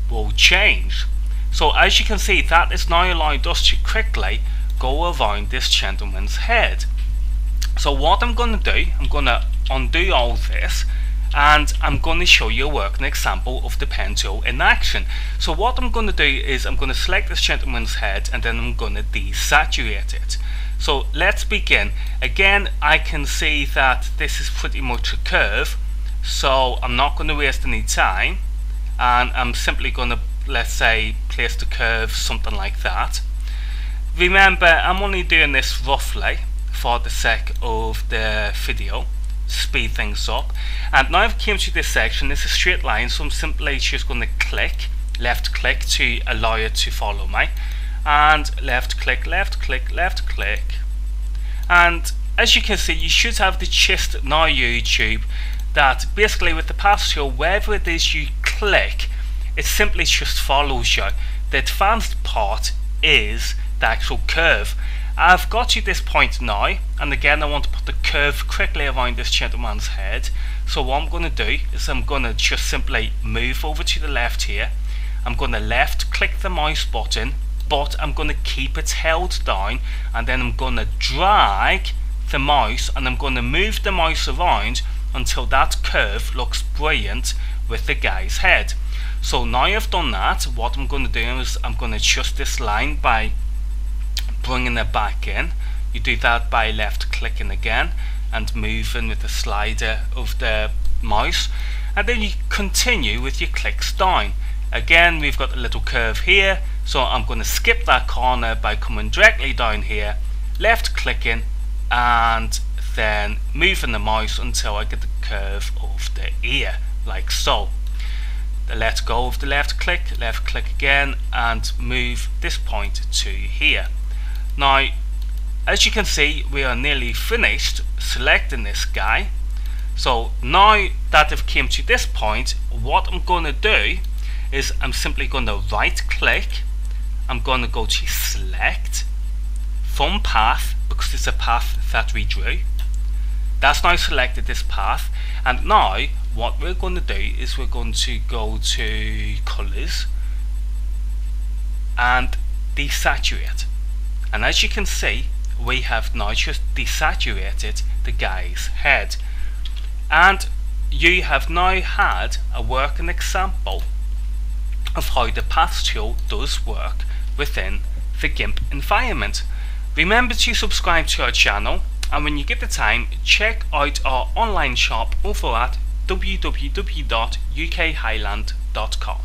will change. So as you can see, that is now allowed us to quickly go around this gentleman's head. So what I'm going to do, I'm going to undo all this, and I'm going to show you a working example of the pen tool in action. So what I'm going to do is I'm going to select this gentleman's head, and then I'm going to desaturate it. So let's begin. Again, I can see that this is pretty much a curve, so I'm not going to waste any time, and I'm simply going to, let's say, place the curve something like that. Remember, I'm only doing this roughly for the sake of the video, speed things up. And now I've came to this section. It's a straight line, so I'm simply just going to click, left click to allow it to follow me, and left click, left click, left click. And as you can see, you should have the gist now, YouTube, that basically with the path tool, wherever it is you click, it simply just follows you. The advanced part is the actual curve. I've got to this point now, and again I want to put the curve quickly around this gentleman's head. So what I'm going to do is I'm going to just simply move over to the left here. I'm going to left click the mouse button, but I'm going to keep it held down, and then I'm going to drag the mouse, and I'm going to move the mouse around until that curve looks brilliant with the guy's head. So now I've done that, what I'm going to do is I'm going to adjust this line by bringing it back in. You do that by left clicking again and moving with the slider of the mouse, and then you continue with your clicks down. Again, we've got a little curve here, so I'm going to skip that corner by coming directly down here, left clicking, and then moving the mouse until I get the curve of the ear, like so. Let go of the left click again, and move this point to here. Now, as you can see, we are nearly finished selecting this guy. So now that I've came to this point, what I'm going to do is I'm simply going to right click, I'm going to go to select from path, because it's a path that we drew. That's now selected this path, and now what we're going to do is we're going to go to colors and desaturate. And as you can see, we have now just desaturated the guy's head. And you have now had a working example of how the path tool does work within the GIMP environment. Remember to subscribe to our channel, and when you get the time, check out our online shop over at www.ukhighland.com.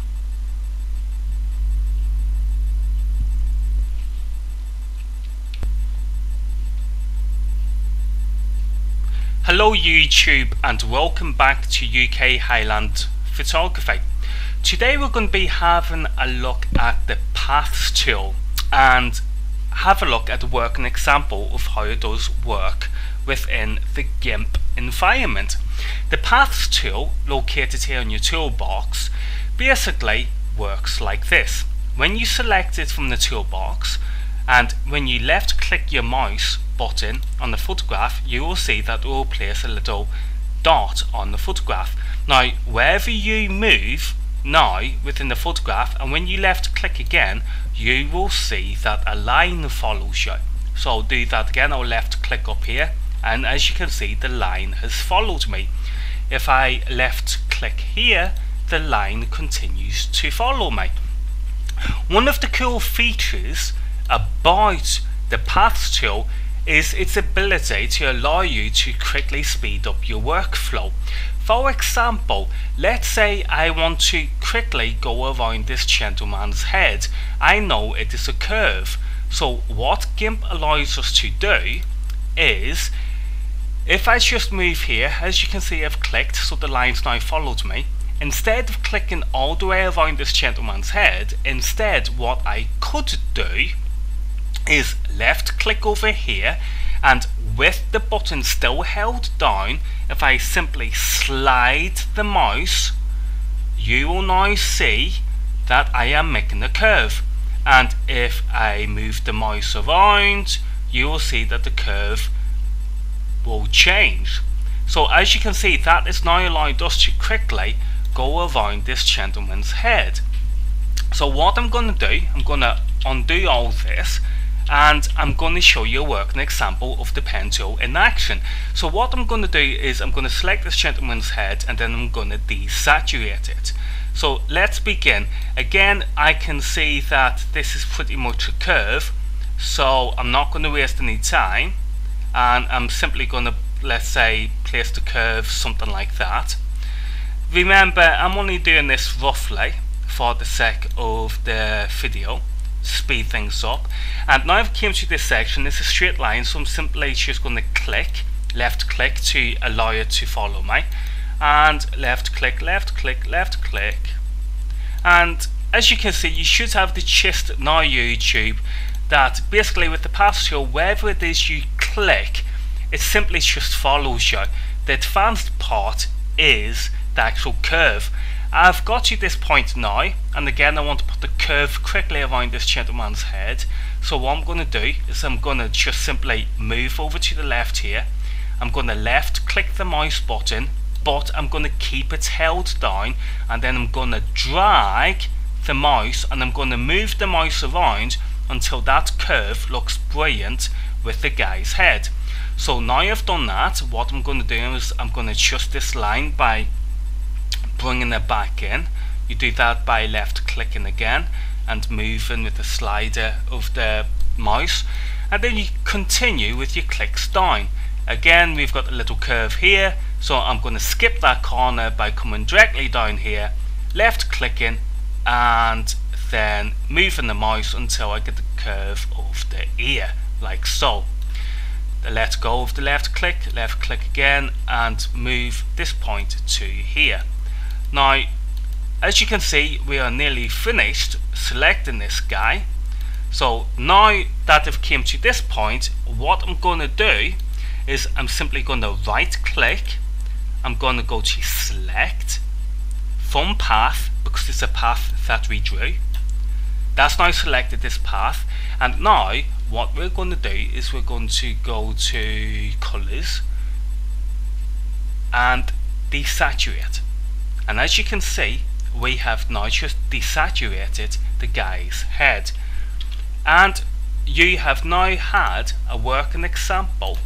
Hello YouTube, and welcome back to UK Highland Photography. Today we're going to be having a look at the Paths tool and have a look at a working example of how it does work within the GIMP environment. The Paths tool, located here on your toolbox, basically works like this. When you select it from the toolbox, and when you left click your mouse button on the photograph, you will see that it will place a little dot on the photograph. Now wherever you move now within the photograph, and when you left click again, you will see that a line follows you. So I'll do that again. I'll left click up here, and as you can see, the line has followed me. If I left click here, the line continues to follow me. One of the cool features about the Paths tool is its ability to allow you to quickly speed up your workflow. For example, let's say I want to quickly go around this gentleman's head. I know it is a curve. So what GIMP allows us to do is, if I just move here, as you can see I've clicked, so the line's now followed me. Instead of clicking all the way around this gentleman's head, instead what I could do is left click over here, and with the button still held down, if I simply slide the mouse, you will now see that I am making a curve. And if I move the mouse around, you will see that the curve will change. So as you can see, that is now allowed us to quickly go around this gentleman's head. So what I'm going to do, I'm going to undo all this, and I'm going to show you a working example of the pen tool in action. So what I'm going to do is I'm going to select this gentleman's head, and then I'm going to desaturate it. So let's begin. Again, I can see that this is pretty much a curve, so I'm not going to waste any time, and I'm simply going to, let's say, place the curve something like that. Remember, I'm only doing this roughly for the sake of the video, speed things up. And now I've came to this section. It's a straight line, so I'm simply just going to click, left click to allow it to follow me, and left click, left click, left click. And as you can see, you should have the gist now, YouTube, that basically with the path tool, wherever it is you click, it simply just follows you. The advanced part is the actual curve. I've got to this point now, and again I want to put the curve quickly around this gentleman's head. So what I'm going to do is I'm going to just simply move over to the left here. I'm going to left click the mouse button, but I'm going to keep it held down, and then I'm going to drag the mouse, and I'm going to move the mouse around until that curve looks brilliant with the guy's head. So now I've done that, what I'm going to do is I'm going to adjust this line by bringing it back in. You do that by left clicking again and moving with the slider of the mouse, and then you continue with your clicks down. Again, we've got a little curve here, so I'm going to skip that corner by coming directly down here, left clicking, and then moving the mouse until I get the curve of the ear, like so. Let go of the left click again, and move this point to here. Now, as you can see, we are nearly finished selecting this guy. So now that I've came to this point, what I'm going to do is I'm simply going to right click, I'm going to go to select from path, because it's a path that we drew. That's now selected this path, and now what we're going to do is we're going to go to colors and desaturate. And as you can see, we have now just desaturated the guy's head. And you have now had a working example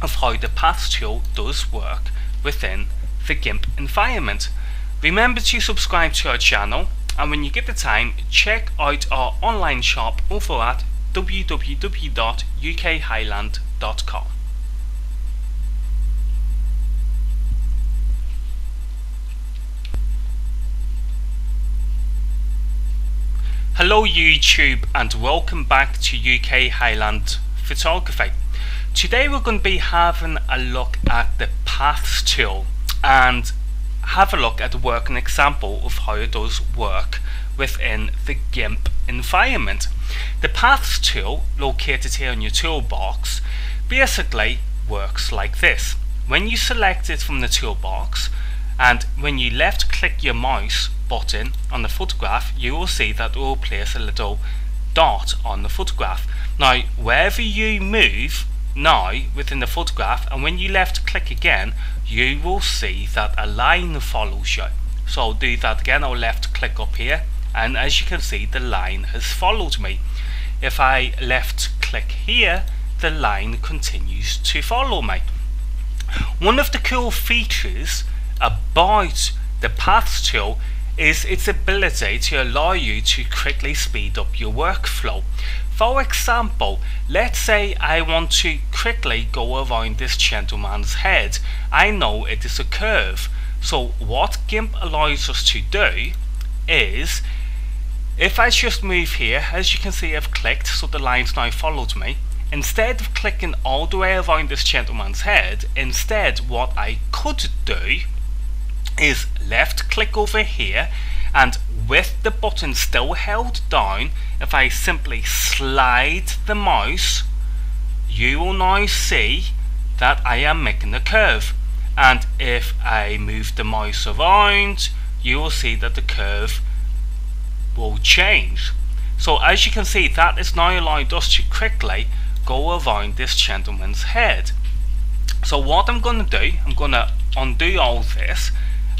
of how the path tool does work within the GIMP environment. Remember to subscribe to our channel, and when you get the time, check out our online shop over at www.ukhighland.com. Hello YouTube, and welcome back to UK Highland Photography. Today we're going to be having a look at the Paths tool and have a look at a working example of how it does work within the GIMP environment. The Paths tool, located here on your toolbox, basically works like this. When you select it from the toolbox, and when you left click your mouse button on the photograph, you will see that it will place a little dot on the photograph. Now wherever you move now within the photograph, and when you left click again, you will see that a line follows you. So I'll do that again. I'll left click up here, and as you can see, the line has followed me. If I left click here, the line continues to follow me. One of the cool features about the Paths tool is its ability to allow you to quickly speed up your workflow. For example, let's say I want to quickly go around this gentleman's head. I know it is a curve. So what GIMP allows us to do is, if I just move here, as you can see I've clicked, so the line's now followed me. Instead of clicking all the way around this gentleman's head, instead what I could do is left click over here, and with the button still held down, if I simply slide the mouse, you will now see that I am making a curve. And if I move the mouse around, you will see that the curve will change. So as you can see, that is now allowed us to quickly go around this gentleman's head. So what I'm going to do, I'm going to undo all this,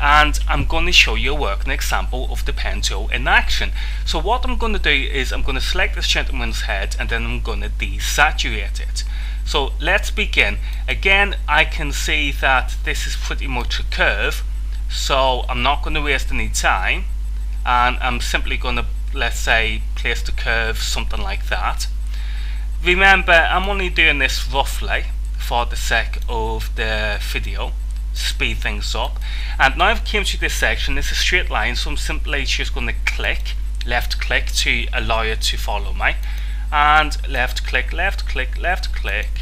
and I'm going to show you a working example of the pen tool in action. So what I'm going to do is I'm going to select this gentleman's head, and then I'm going to desaturate it. So let's begin. Again, I can see that this is pretty much a curve, so I'm not going to waste any time, and I'm simply going to, let's say, place the curve something like that. Remember, I'm only doing this roughly for the sake of the video, speed things up. And now I've came to this section. It's a straight line, so I'm simply just going to click, left click to allow it to follow me, and left click, left click, left click.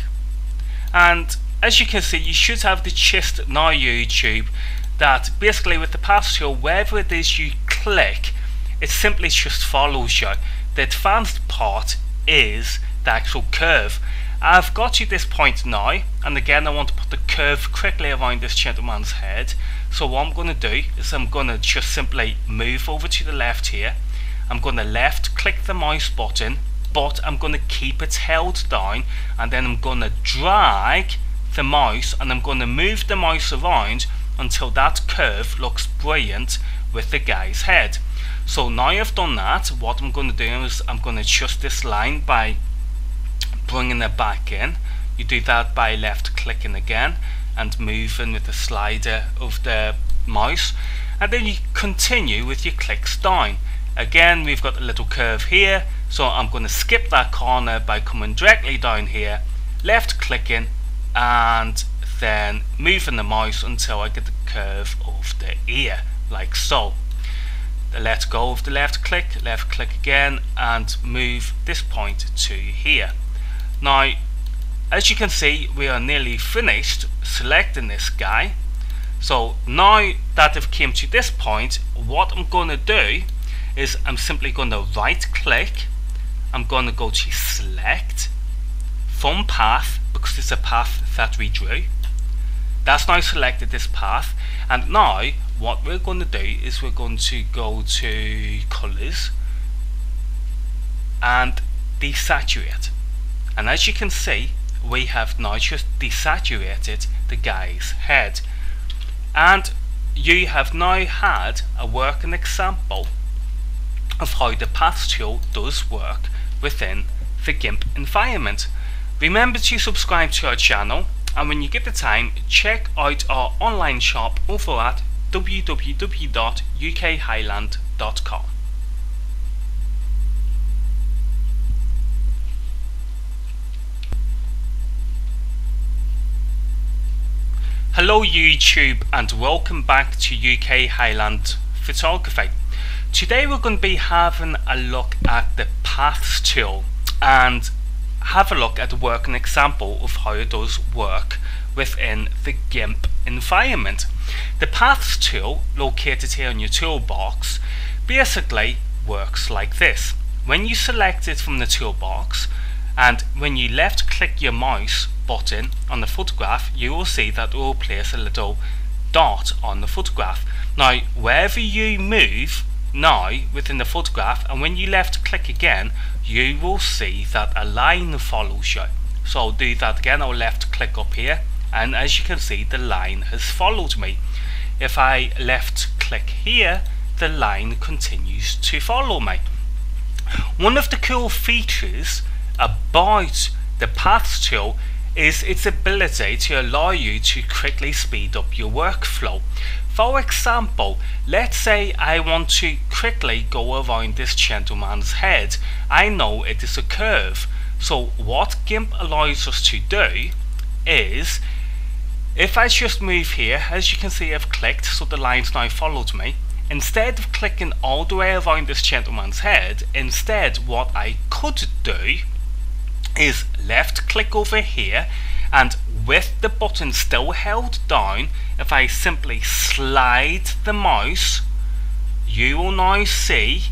And as you can see, you should have the gist now, YouTube, that basically with the path tool, wherever it is you click, it simply just follows you. The advanced part is the actual curve. I've got to this point now, and again I want to put the curve quickly around this gentleman's head. So what I'm going to do is I'm going to just simply move over to the left here. I'm going to left click the mouse button, but I'm going to keep it held down, and then I'm going to drag the mouse, and I'm going to move the mouse around until that curve looks brilliant with the guy's head. So now I've done that, what I'm going to do is I'm going to adjust this line by bringing it back in. You do that by left clicking again and moving with the slider of the mouse, and then you continue with your clicks down. Again, we've got a little curve here, so I'm going to skip that corner by coming directly down here, left clicking, and then moving the mouse until I get the curve of the ear, like so. Let go of the left click again, and move this point to here. Now, as you can see, we are nearly finished selecting this guy. So now that I've came to this point, what I'm going to do is I'm simply going to right click, I'm going to go to select from path, because it's a path that we drew. That's now selected this path, and now what we're going to do is we're going to go to colors and desaturate. And as you can see, we have now just desaturated the guy's head. And you have now had a working example of how the path tool does work within the GIMP environment. Remember to subscribe to our channel, and when you get the time, check out our online shop over at www.ukhighland.com. Hello YouTube, and welcome back to UK Highland Photography. Today we're going to be having a look at the Paths tool and have a look at a working example of how it does work within the GIMP environment. The Paths tool, located here on your toolbox, basically works like this. When you select it from the toolbox, and when you left click your mouse button on the photograph, you will see that it will place a little dot on the photograph. Now wherever you move now within the photograph, and when you left click again, you will see that a line follows you. So I'll do that again. I'll left click up here, and as you can see, the line has followed me. If I left click here, the line continues to follow me. One of the cool features about the Paths tool is its ability to allow you to quickly speed up your workflow. For example, let's say I want to quickly go around this gentleman's head. I know it is a curve. So what GIMP allows us to do is, if I just move here, as you can see I've clicked, so the line's now followed me. Instead of clicking all the way around this gentleman's head, instead what I could do is left click over here, and with the button still held down, if I simply slide the mouse you will now see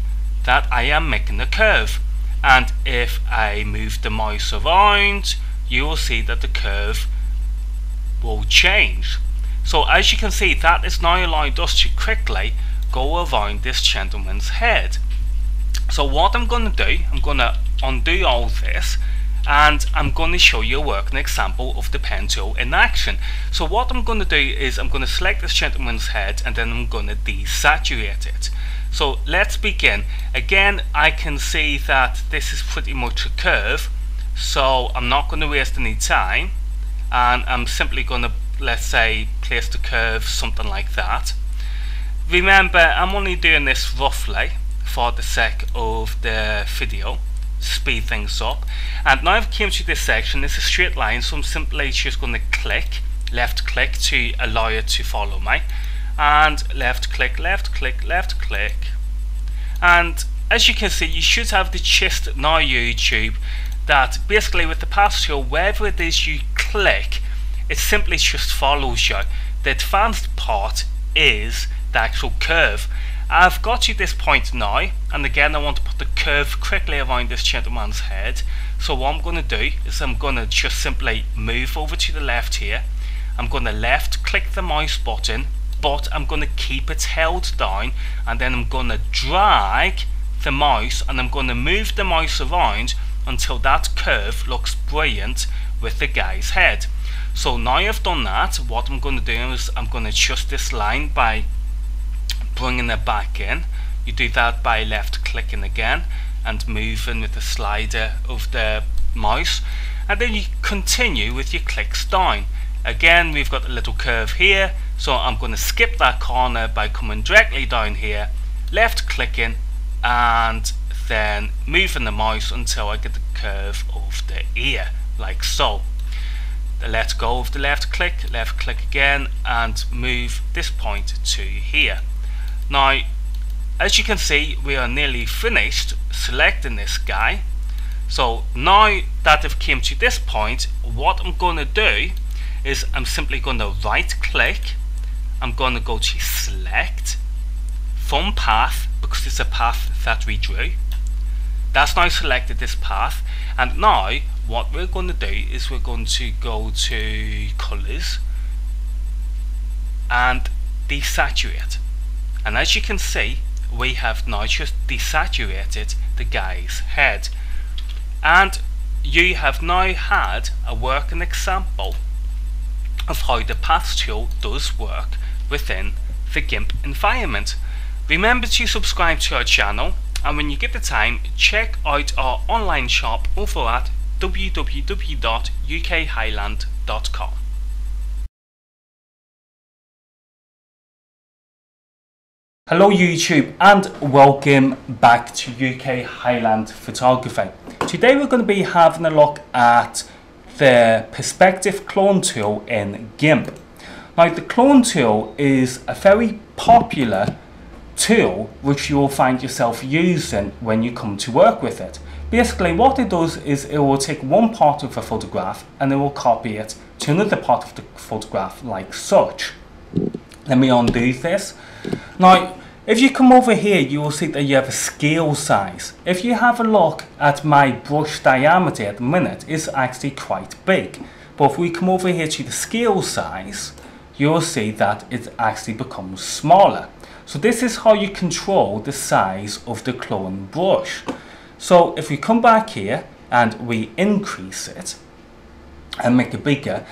that I am making a curve, and if I move the mouse around, you will see that the curve will change. So as you can see, that is now allowed us to quickly go around this gentleman's head. So what I'm going to do, I'm going to undo all this, and I'm going to show you a working example of the pen tool in action. So what I'm going to do is I'm going to select this gentleman's head, and then I'm going to desaturate it. So let's begin. Again, I can see that this is pretty much a curve, so I'm not going to waste any time, and I'm simply going to, let's say, place the curve something like that. Remember, I'm only doing this roughly for the sake of the video, speed things up. And now I've came to this section. It's a straight line, so I'm simply just going to click, left click to allow it to follow me, and left click, left click, left click. And as you can see, you should have the gist now, YouTube, that basically with the path tool, wherever it is you click, it simply just follows you. The advanced part is the actual curve. I've got to this point now, and again I want to put the curve quickly around this gentleman's head. So what I'm going to do is I'm going to just simply move over to the left here. I'm going to left click the mouse button, but I'm going to keep it held down, and then I'm going to drag the mouse, and I'm going to move the mouse around until that curve looks brilliant with the guy's head. So now I've done that, what I'm going to do is I'm going to adjust this line by bringing it back in. You do that by left clicking again and moving with the slider of the mouse, and then you continue with your clicks down. Again, we've got a little curve here, so I'm going to skip that corner by coming directly down here, left clicking, and then moving the mouse until I get the curve of the ear, like so. Let go of the left click again, and move this point to here. Now, as you can see, we are nearly finished selecting this guy. So now that I've came to this point, what I'm going to do is I'm simply going to right click, I'm going to go to select from path, because it's a path that we drew. That's now selected this path, and now what we're going to do is we're going to go to colors and desaturate. And as you can see, we have now just desaturated the guy's head. And you have now had a working example of how the path tool does work within the GIMP environment. Remember to subscribe to our channel, and when you get the time, check out our online shop over at www.ukhighland.com. Hello YouTube, and welcome back to UK Highland Photography. Today we're going to be having a look at the perspective clone tool in GIMP. Now, the clone tool is a very popular tool which you will find yourself using when you come to work with it. Basically what it does is it will take one part of a photograph and it will copy it to another part of the photograph, like such. Let me undo this. Now, if you come over here, you will see that you have a scale size. If you have a look at my brush diameter at the minute, it's actually quite big. But if we come over here to the scale size, you'll see that it actually becomes smaller. So this is how you control the size of the clone brush. So if we come back here and we increase it and make it bigger,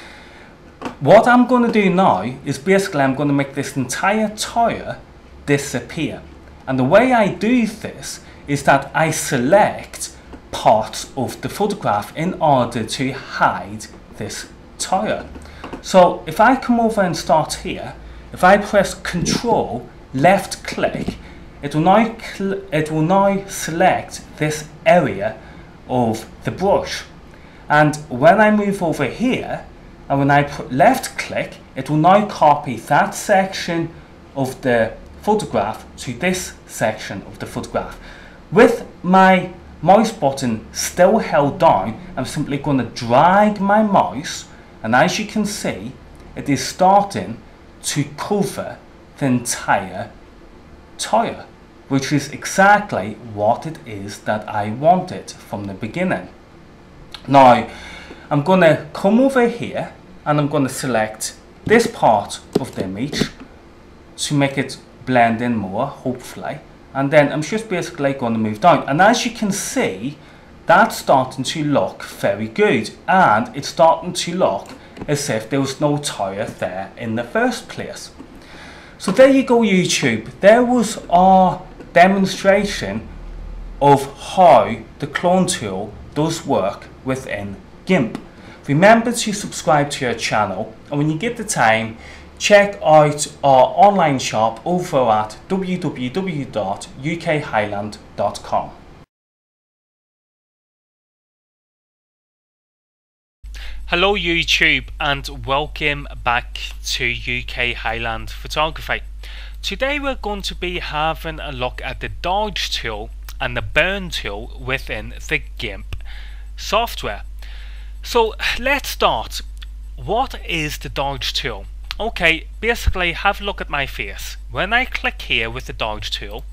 what I'm going to do now is basically I'm going to make this entire tire disappear. And the way I do this is that I select parts of the photograph in order to hide this tire. So if I come over and start here, if I press Control left click, it will now select this area of the brush. And when I move over here, and when I put left click, it will now copy that section of the photograph to this section of the photograph. With my mouse button still held down, I'm simply going to drag my mouse, and as you can see, it is starting to cover the entire tire. which is exactly what it is that I wanted from the beginning. Now I'm going to come over here and I'm going to select this part of the image to make it blend in more, hopefully, and then I'm just basically going to move down, and as you can see, that's starting to look very good, and it's starting to look as if there was no tower there in the first place. So there you go, YouTube. There was our demonstration of how the clone tool does work within GIMP. Remember to subscribe to our channel, and when you get the time, check out our online shop over at www.ukhighland.com. Hello YouTube, and welcome back to UK Highland Photography. Today we're going to be having a look at the dodge tool and the burn tool within the GIMP software. So let's start. What is the dodge tool? Okay, basically have a look at my face. When I click here with the dodge tool,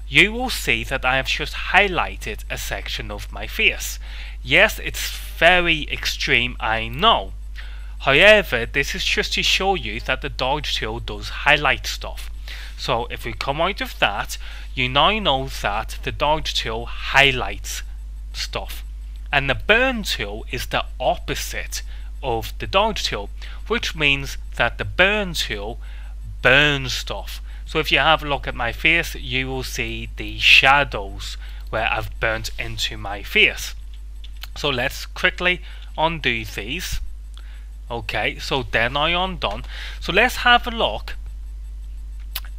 you will see that I have just highlighted a section of my face. Yes, it's very extreme, I know. However, this is just to show you that the dodge tool does highlight stuff. So if we come out of that, you now know that the dodge tool highlights stuff. And the burn tool is the opposite of the dodge tool, which means that the burn tool burns stuff. So if you have a look at my face, you will see the shadows where I've burnt into my face. So let's quickly undo these. Okay, so they're now undone. So let's have a look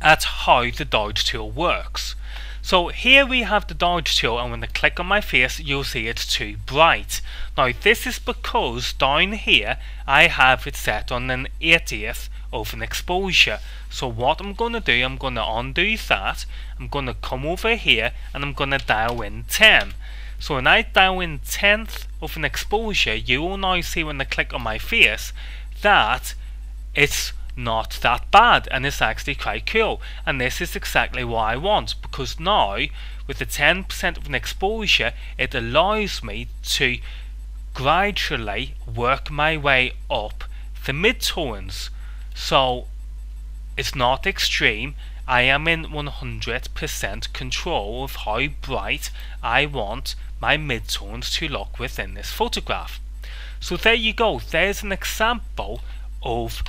at how the dodge tool works. So here we have the dodge tool, and when I click on my face, you'll see it's too bright. Now this is because down here I have it set on an 80th of an exposure. So what I'm going to do, I'm going to undo that. I'm going to come over here and I'm going to dial in 10. So when I dial in 10th of an exposure, you will now see when I click on my face that it's not that bad, and it's actually quite cool. And this is exactly what I want, because now with the 10% of an exposure, it allows me to gradually work my way up the midtones. So it's not extreme. I am in 100% control of how bright I want my midtones to look within this photograph. So there you go. There's an example of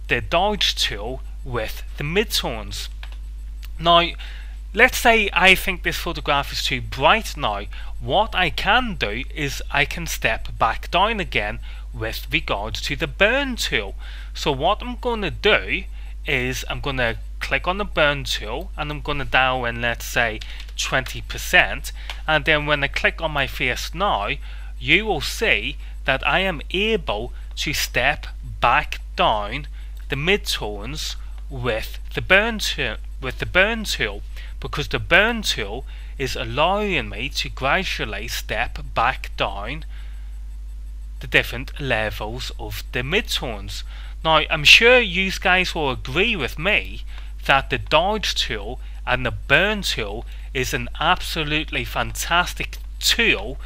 the dodge tool with the midtones. Now let's say I think this photograph is too bright now. What I can do is I can step back down again with regards to the burn tool. So what I'm going to do is I'm going to click on the burn tool and I'm going to dial in, let's say, 20%, and then when I click on my face now, you will see that I am able to step back down the midtones with the burn tool, because the burn tool is allowing me to gradually step back down the different levels of the midtones. Now I'm sure you guys will agree with me that the dodge tool and the burn tool is an absolutely fantastic tool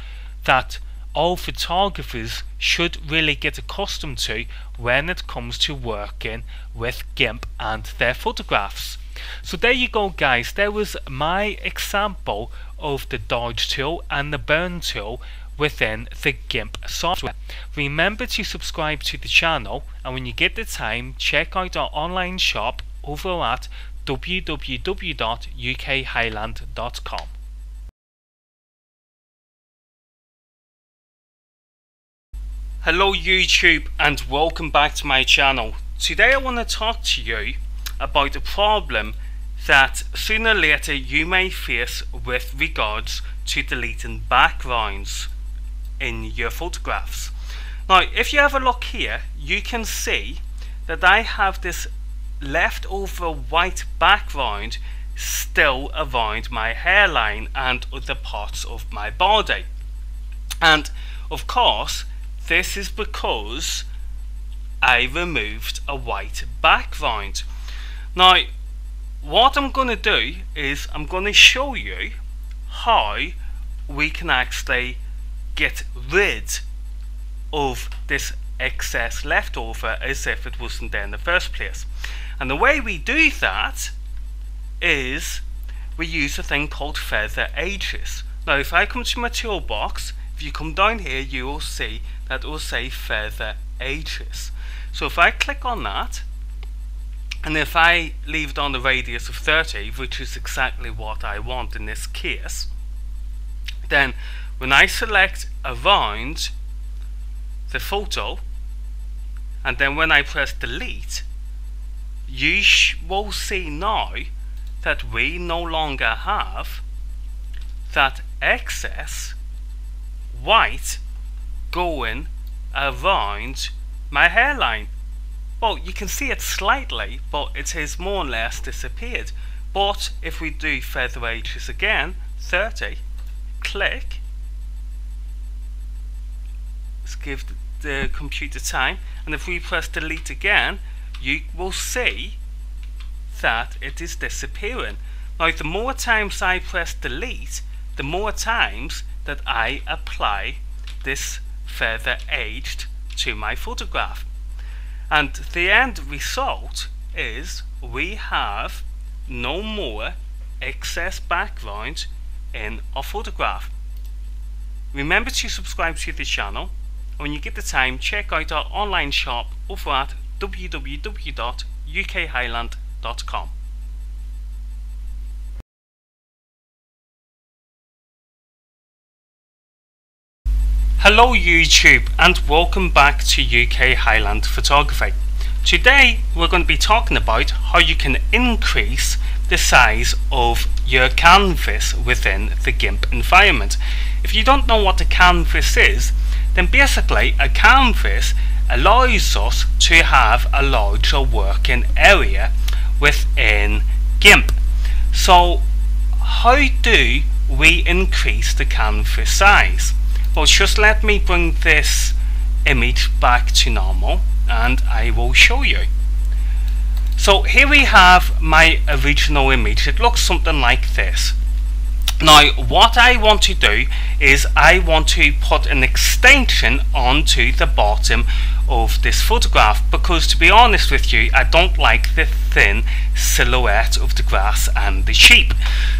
that all photographers should really get accustomed to when it comes to working with GIMP and their photographs. So there you go guys, there was my example of the dodge tool and the burn tool within the GIMP software. Remember to subscribe to the channel, and when you get the time, check out our online shop over at www.ukhighland.com. Hello YouTube, and welcome back to my channel. Today I want to talk to you about a problem that sooner or later you may face with regards to deleting backgrounds in your photographs. Now if you have a look here, you can see that I have this leftover white background still around my hairline and other parts of my body. And of course this is because I removed a white background. Now what I'm going to do is I'm going to show you how we can actually get rid of this excess leftover as if it wasn't there in the first place. And the way we do that is we use a thing called feather edges. Now if I come to my toolbox, if you come down here, you will see that it will say feather edges. So if I click on that, and if I leave it on the radius of 30, which is exactly what I want in this case, then when I select around the photo, and then when I press delete, you will see now that we no longer have that excess white going around my hairline. Well, you can see it slightly, but it has more or less disappeared. But if we do feather edges again, 30, click, let's give the computer time, and if we press delete again, you will see that it is disappearing. Now the more times I press delete, the more times that I apply this feather edged to my photograph, and the end result is we have no more excess background in our photograph. Remember to subscribe to the channel. When you get the time, check out our online shop over at www.ukhighland.com. Hello YouTube, and welcome back to UK Highland Photography. Today we're going to be talking about how you can increase the size of your canvas within the GIMP environment. If you don't know what a canvas is, then basically a canvas allows us to have a larger working area within GIMP. So how do we increase the canvas size? Well, just let me bring this image back to normal and I will show you. So here we have my original image. It looks something like this. Now what I want to do is I want to put an extension onto the bottom of this photograph, because to be honest with you, I don't like the thin silhouette of the grass and the sheep.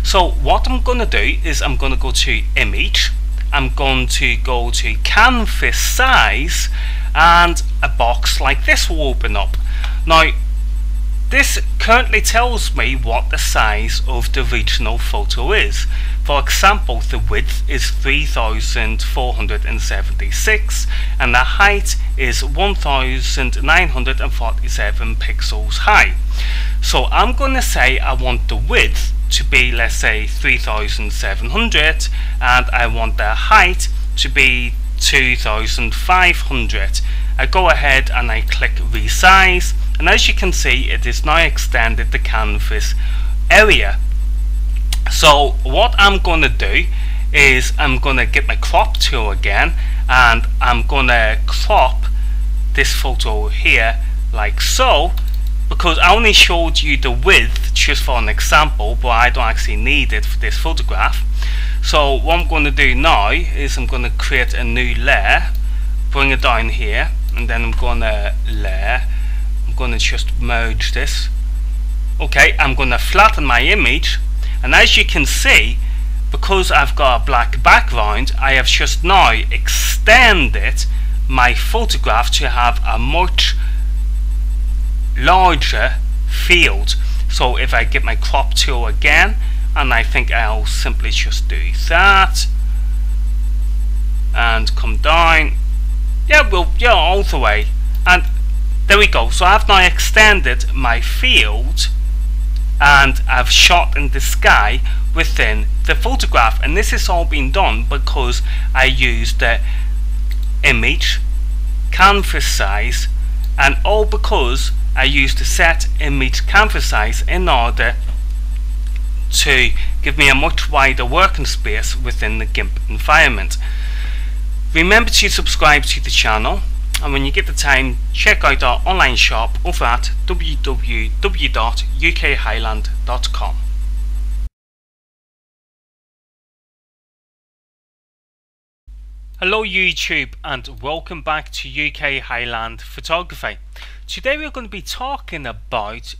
So what I'm going to do is I'm going to go to image, I'm going to go to canvas size, and a box like this will open up. Now this currently tells me what the size of the original photo is. For example, the width is 3476 and the height is 1947 pixels high. So I'm going to say I want the width to be, let's say, 3700, and I want the height to be 2500. I go ahead and I click resize, and as you can see, it is now extended the canvas area. So what I'm going to do is I'm going to get my crop tool again, and I'm going to crop this photo here like so, because I only showed you the width just for an example, but I don't actually need it for this photograph. So what I'm going to do now is I'm going to create a new layer, bring it down here, and then I'm going to layer, I'm going to just merge this. Okay, I'm going to flatten my image, and as you can see, because I've got a black background, I have just now extended my photograph to have a much larger field. So if I get my crop tool again, and I think I'll simply just do that and come down, all the way, and there we go. So I've now extended my field and I've shot in the sky within the photograph, and this has all been done because I used the image canvas size, and all because I used the set image canvas size in order to give me a much wider working space within the GIMP environment. Remember to subscribe to the channel, And when you get the time, check out our online shop over at www.ukhighland.com. Hello YouTube and welcome back to UK Highland Photography. Today we're going to be talking about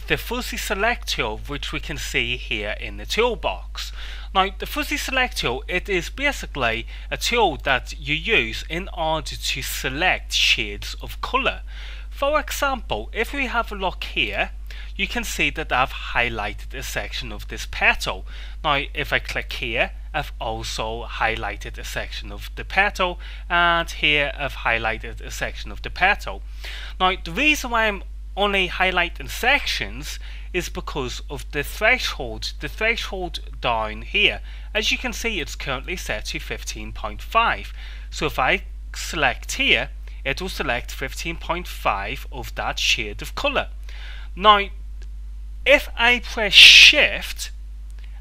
the fuzzy select tool, which we can see here in the toolbox. Now the fuzzy select tool, it is basically a tool that you use in order to select shades of colour. For example, if we have a look here, you can see that I've highlighted a section of this petal. Now if I click here, I've also highlighted a section of the petal, and here I've highlighted a section of the petal. Now the reason why I'm only highlighting sections is because of the threshold down here. As you can see, it's currently set to 15.5. So if I select here, it will select 15.5 of that shade of colour. Now if I press shift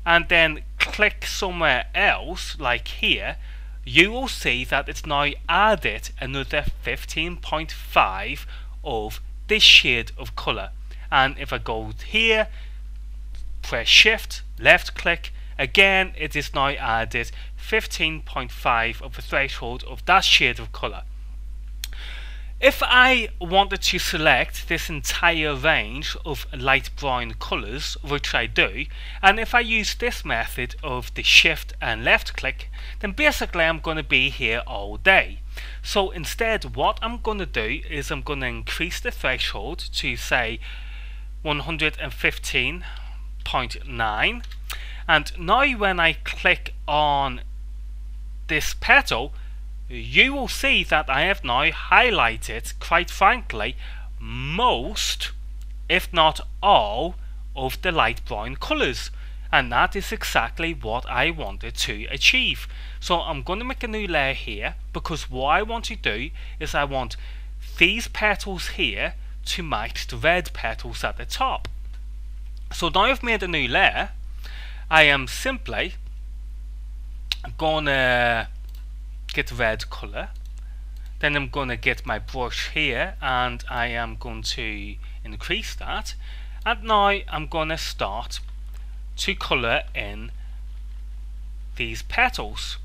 and then click somewhere else like here, you will see that it's now added another 15.5 of this shade of colour. And if I go here, press shift, left click, again it is now added 15.5 of the threshold of that shade of colour. If I wanted to select this entire range of light brown colours, which I do, and if I use this method of the shift and left click, then basically I'm going to be here all day. So instead what I'm going to do is I'm going to increase the threshold to say 115.9, and now when I click on this petal, you will see that I have now highlighted, quite frankly, most, if not all, of the light brown colours, and that is exactly what I wanted to achieve. So I'm going to make a new layer here, because what I want to do is I want these petals here to match the red petals at the top. So now I've made a new layer, I am simply gonna get red colour, then I'm gonna get my brush here and I am going to increase that, and now I'm gonna start to colour in these petals.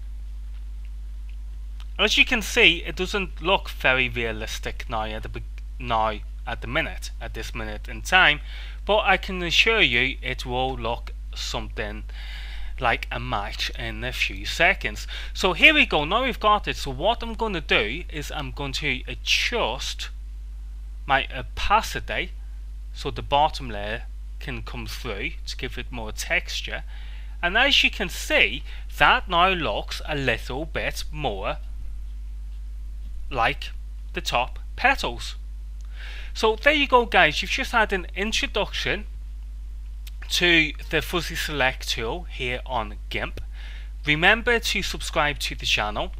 As you can see, it doesn't look very realistic now at this minute in time, but I can assure you it will look something like a match in a few seconds. So here we go, now we've got it. So what I'm going to do is I'm going to adjust my opacity so the bottom layer can come through to give it more texture, and as you can see, that now looks a little bit more like the top petals. So there you go guys, you've just had an introduction to the fuzzy select tool here on GIMP. Remember to subscribe to the channel,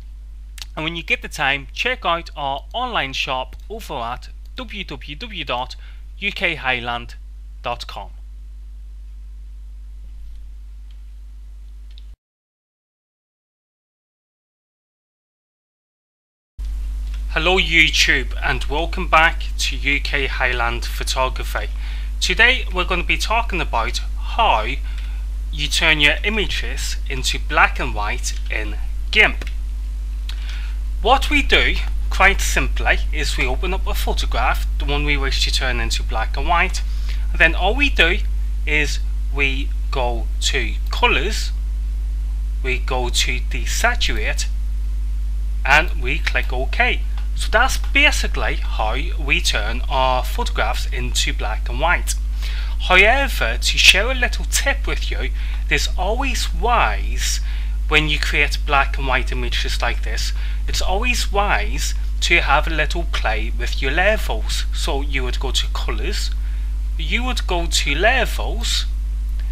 and when you get the time, check out our online shop over at www.ukhighland.com. Hello YouTube and welcome back to UK Highland Photography. Today we're going to be talking about how you turn your images into black and white in GIMP. What we do quite simply is we open up a photograph, the one we wish to turn into black and white, and then all we do is we go to colours, we go to desaturate, and we click OK. So that's basically how we turn our photographs into black and white. However, to share a little tip with you, it's always wise when you create black and white images like this, it's always wise to have a little play with your levels. So you would go to colours, you would go to levels,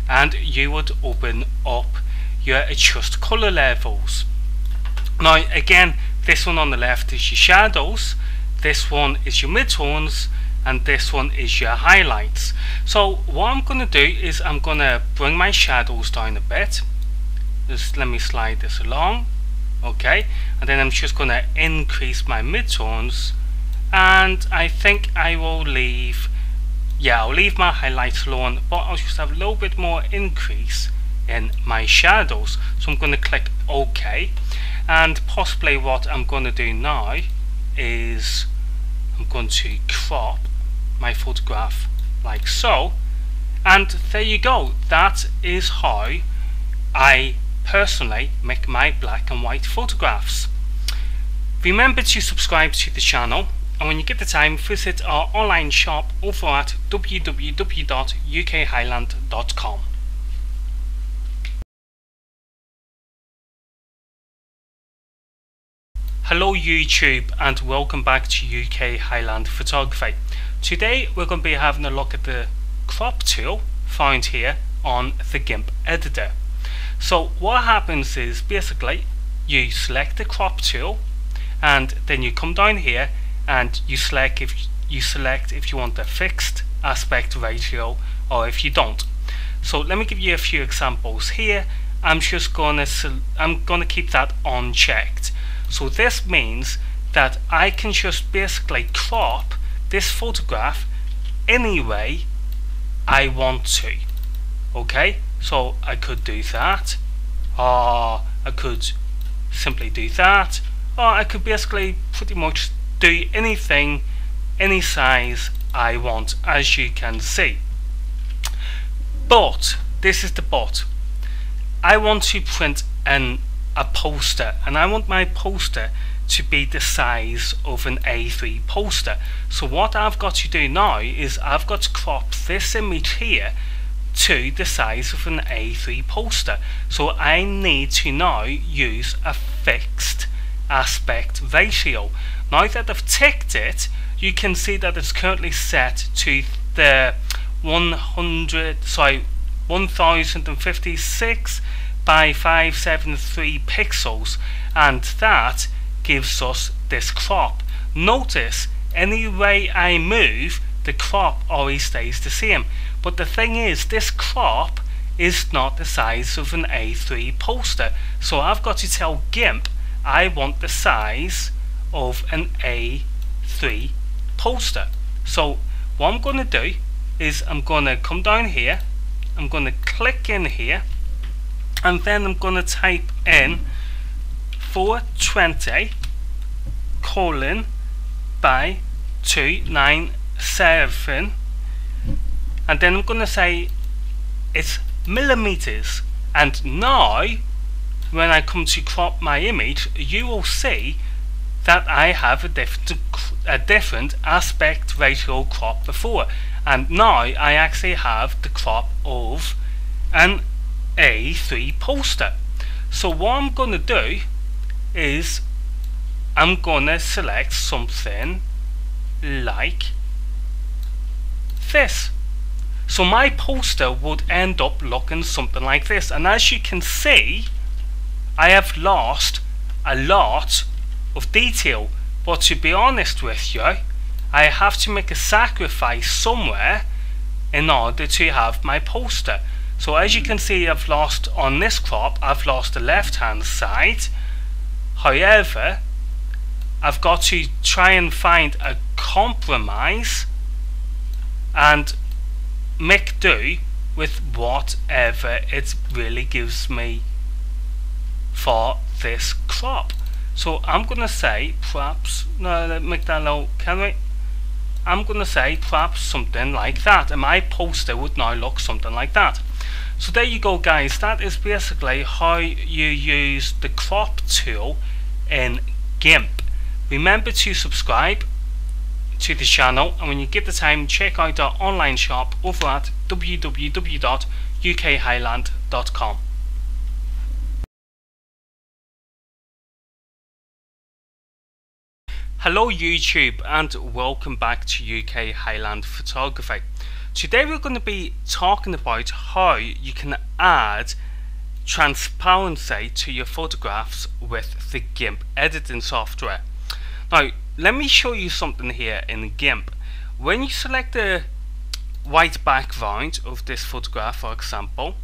and you would open up your adjust colour levels. Now again, this one on the left is your shadows, this one is your midtones, and this one is your highlights. So what I'm going to do is I'm going to bring my shadows down a bit. Just let me slide this along, okay, and then I'm just going to increase my midtones and I think I will leave, I'll leave my highlights alone, but I'll just have a little bit more increase in my shadows. So I'm going to click OK, and possibly what I'm going to do now is I'm going to crop my photograph like so, and there you go. That is how I personally make my black and white photographs. Remember to subscribe to the channel, and when you get the time, visit our online shop over at www.ukhighland.com. Hello YouTube, and welcome back to UK Highland Photography. Today we're going to be having a look at the crop tool found here on the GIMP editor. So what happens is basically you select the crop tool, and then you come down here and you select if you want a fixed aspect ratio or if you don't. So let me give you a few examples here. I'm gonna keep that unchecked. So this means that I can just basically crop this photograph any way I want to. Okay, so I could do that, or I could simply do that, or I could basically pretty much do anything, any size I want, as you can see. But this is the but. I want to print a poster, and I want my poster to be the size of an A3 poster. So what I've got to do now is I've got to crop this image here to the size of an A3 poster. So I need to now use a fixed aspect ratio. Now that I've ticked it, you can see that it's currently set to the 1056 by 573 pixels, and that gives us this crop. Notice any way I move, the crop always stays the same. But the thing is, this crop is not the size of an A3 poster. So I've got to tell GIMP I want the size of an A3 poster. So what I'm going to do is I'm going to come down here, I'm going to click in here, and then I'm going to type in 420 by 297, and then I'm going to say it's millimeters. And now when I come to crop my image, you will see that I have a different aspect ratio crop before, and now I actually have the crop of an A3 poster. So what I'm going to do is I'm going to select something like this. So my poster would end up looking something like this, and as you can see, I have lost a lot of detail. But to be honest with you, I have to make a sacrifice somewhere in order to have my poster. So as you can see, I've lost on this crop, I've lost the left hand side. However, I've got to try and find a compromise and make do with whatever it really gives me for this crop. So I'm gonna say perhaps, no, let's make that low, can we? I'm gonna say perhaps something like that, and my poster would now look something like that. So there you go guys, that is basically how you use the crop tool in GIMP. Remember to subscribe to the channel, and when you get the time, check out our online shop over at www.ukhighland.com. Hello YouTube, and welcome back to UK Highland Photography. Today we're going to be talking about how you can add transparency to your photographs with the GIMP editing software. Now let me show you something here in GIMP. When you select the white background of this photograph, for example,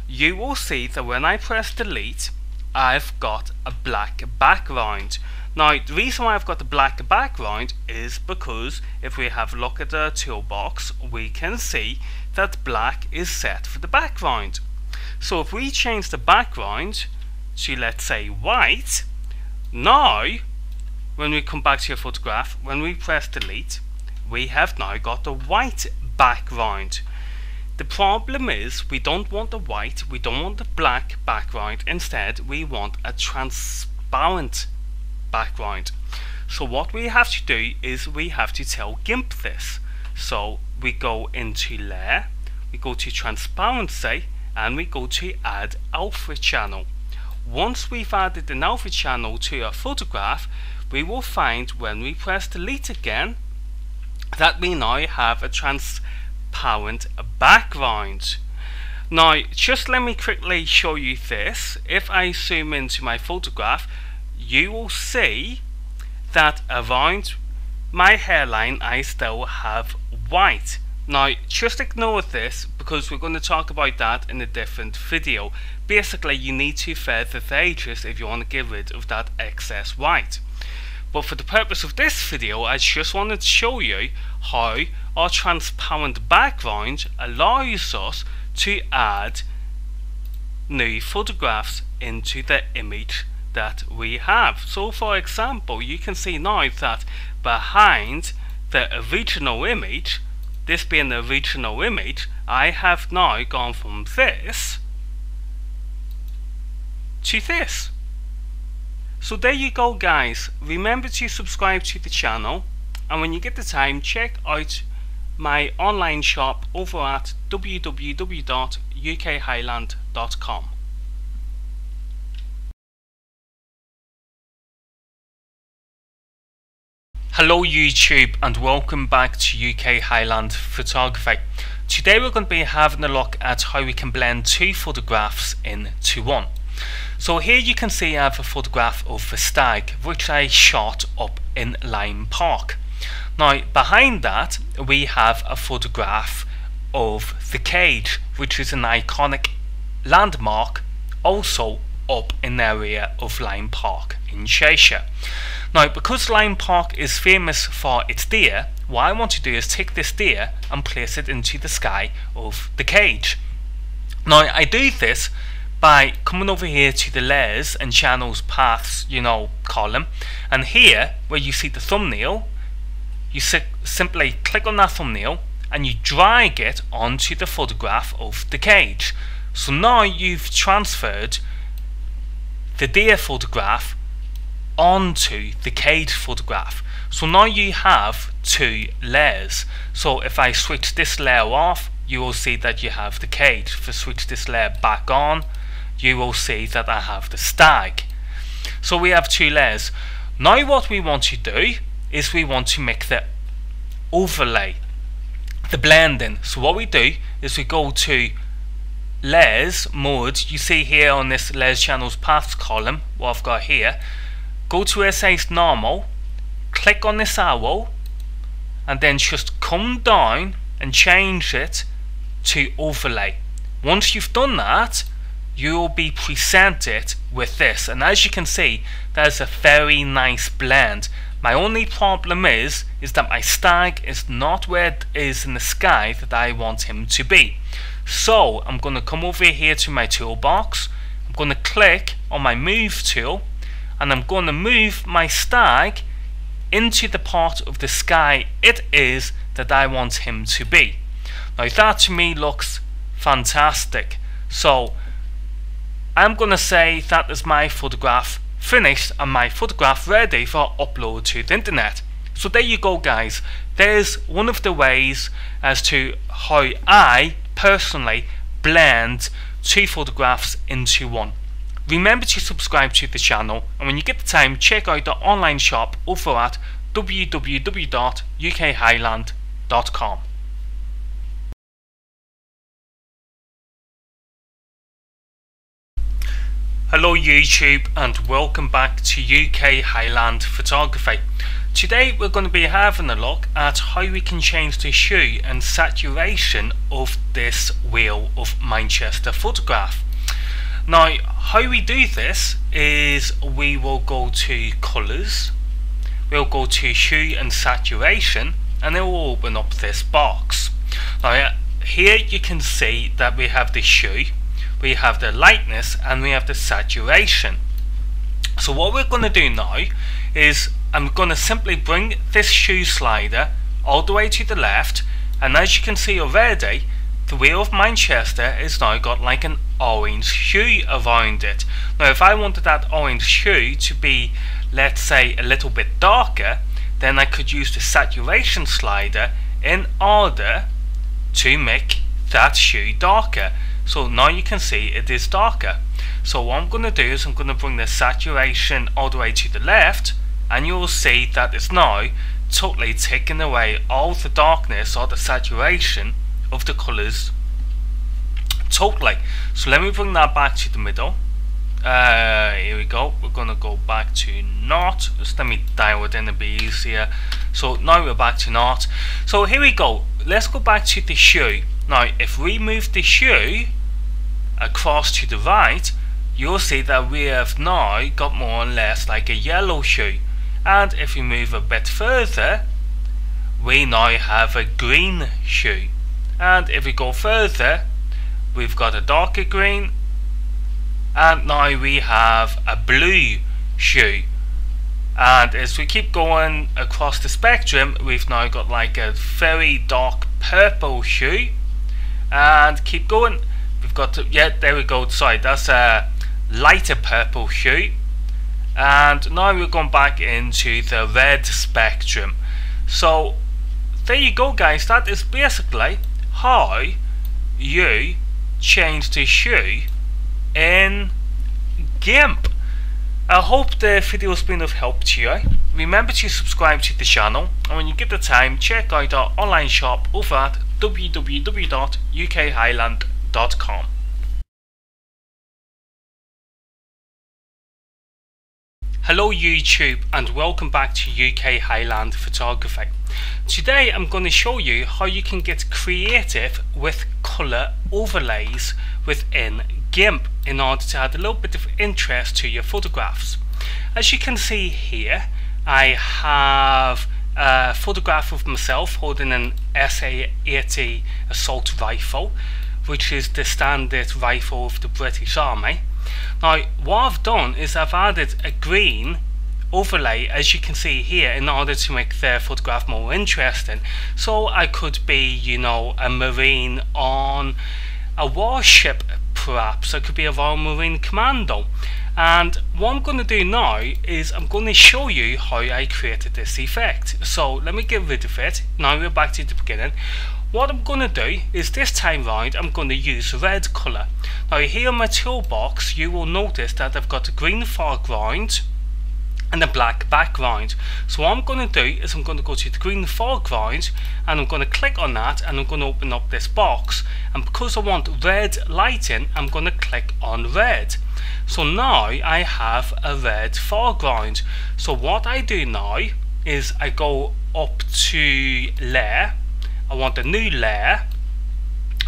you will see that when I press delete, I've got a black background. Now the reason why I've got the black background is because if we have a look at the toolbox, we can see that black is set for the background. So if we change the background to, let's say, white, now when we come back to your photograph, when we press delete, we have now got the white background. The problem is we don't want the white, we don't want the black background. Instead we want a transparent background. So what we have to do is we have to tell GIMP this. So we go into layer, we go to transparency, and we go to add alpha channel. Once we've added an alpha channel to our photograph, we will find when we press delete again that we now have a transparent background. Now just let me quickly show you this. If I zoom into my photograph, you will see that around my hairline I still have white. Now just ignore this because we're going to talk about that in a different video. Basically you need to feather the edges if you want to get rid of that excess white. But for the purpose of this video, I just wanted to show you how our transparent background allows us to add new photographs into the image that we have. So for example, you can see now that behind the original image, this being the original image, I have now gone from this to this. So there you go guys. Remember to subscribe to the channel, and when you get the time, check out my online shop over at www.ukhighland.com. Hello YouTube, and welcome back to UK Highland Photography. Today we're going to be having a look at how we can blend two photographs into one. So here you can see I have a photograph of a stag which I shot up in Lime Park. Now behind that we have a photograph of the cage, which is an iconic landmark also up in the area of Lime Park in Cheshire. Now because Lime Park is famous for its deer, what I want to do is take this deer and place it into the sky of the cage. Now I do this by coming over here to the layers and channels paths, column, and here where you see the thumbnail, you simply click on that thumbnail and you drag it onto the photograph of the cage. So now you've transferred the deer photograph onto the cage photograph. So now you have two layers. So if I switch this layer off, you will see that you have the cage. If I switch this layer back on, you will see that I have the stag. So we have two layers. Now what we want to do is we want to make the overlay, the blending. So what we do is we go to layers mode. You see here on this layers channels paths column what I've got here. Go to erase normal, click on this arrow, and then just come down and change it to overlay. Once you've done that, you will be presented with this, and as you can see, there's a very nice blend. My only problem is that my stag is not where it is in the sky that I want him to be. So I'm going to come over here to my toolbox, I'm going to click on my move tool, and I'm going to move my stag into the part of the sky it is that I want him to be. Now that to me looks fantastic. So I'm going to say that is my photograph finished and my photograph ready for upload to the internet. So there you go guys. There's one of the ways as to how I personally blend two photographs into one. Remember to subscribe to the channel, and when you get the time, check out the online shop over at www.ukhighland.com. Hello YouTube, and welcome back to UK Highland Photography. Today we're going to be having a look at how we can change the hue and saturation of this wheel of Manchester photograph. Now how we do this is we will go to colors, we'll go to hue and saturation, and it will open up this box. Now here you can see that we have the hue, we have the lightness, and we have the saturation. So what we're going to do now is I'm going to simply bring this hue slider all the way to the left, and as you can see already, the wheel of Manchester is now got like an orange hue around it. Now if I wanted that orange hue to be, let's say, a little bit darker, then I could use the saturation slider in order to make that hue darker. So now you can see it is darker. So what I'm going to do is I'm going to bring the saturation all the way to the left, and you will see that it's now totally taking away all the darkness or the saturation of the colours totally. So let me bring that back to the middle. Here we go. We're going to go back to naught. Just let me dial it in a bit easier. So now we're back to naught. So here we go. Let's go back to the hue. Now if we move the hue across to the right, you'll see that we have now got more or less like a yellow hue. And if we move a bit further, we now have a green hue. And if we go further, we've got a darker green, and now we have a blue hue. And as we keep going across the spectrum, we've now got like a very dark purple hue, and keep going, we've got to, yeah, there we go, sorry, that's a lighter purple hue. And now we're going back into the red spectrum. So there you go guys, that is basically how you change the hue in GIMP. I hope the video has been of help to you. Remember to subscribe to the channel, and when you get the time, check out our online shop over at www.ukhighland.com. Hello YouTube, and welcome back to UK Highland Photography. Today I'm going to show you how you can get creative with colour overlays within GIMP in order to add a little bit of interest to your photographs. As you can see here, I have a photograph of myself holding an SA-80 assault rifle, which is the standard rifle of the British Army. Now what I've done is I've added a green overlay, as you can see here, in order to make the photograph more interesting. So I could be, you know, a marine on a warship, perhaps I could be a Royal Marine Commando. And what I'm going to do now is I'm going to show you how I created this effect. So let me get rid of it. Now we're back to the beginning. What I'm going to do is this time round I'm going to use red colour. Now here in my toolbox you will notice that I've got a green foreground and a black background. So what I'm going to do is I'm going to go to the green foreground, and I'm going to click on that, and I'm going to open up this box, and because I want red lighting, I'm going to click on red. So now I have a red foreground. So what I do now is I go up to layer, I want a new layer,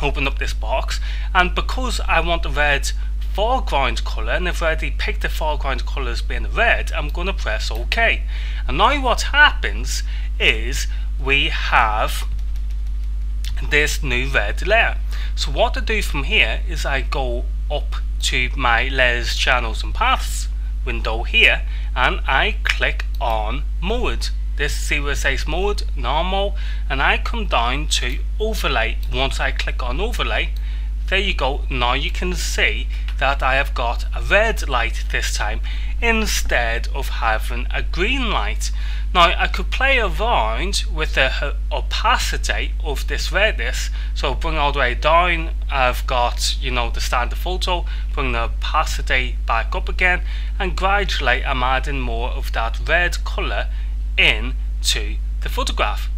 open up this box, and because I want a red foreground colour, and I've already picked the foreground colour as being red, I'm going to press OK. And now what happens is we have this new red layer. So what I do from here is I go up to my layers, channels and paths window here, and I click on mode. This, see where it says mode, normal, and I come down to overlay. Once I click on overlay, there you go, now you can see that I have got a red light this time instead of having a green light. Now I could play around with the opacity of this redness, so bring all the way down, I've got, you know, the standard photo, bring the opacity back up again, and gradually I'm adding more of that red colour into the photograph.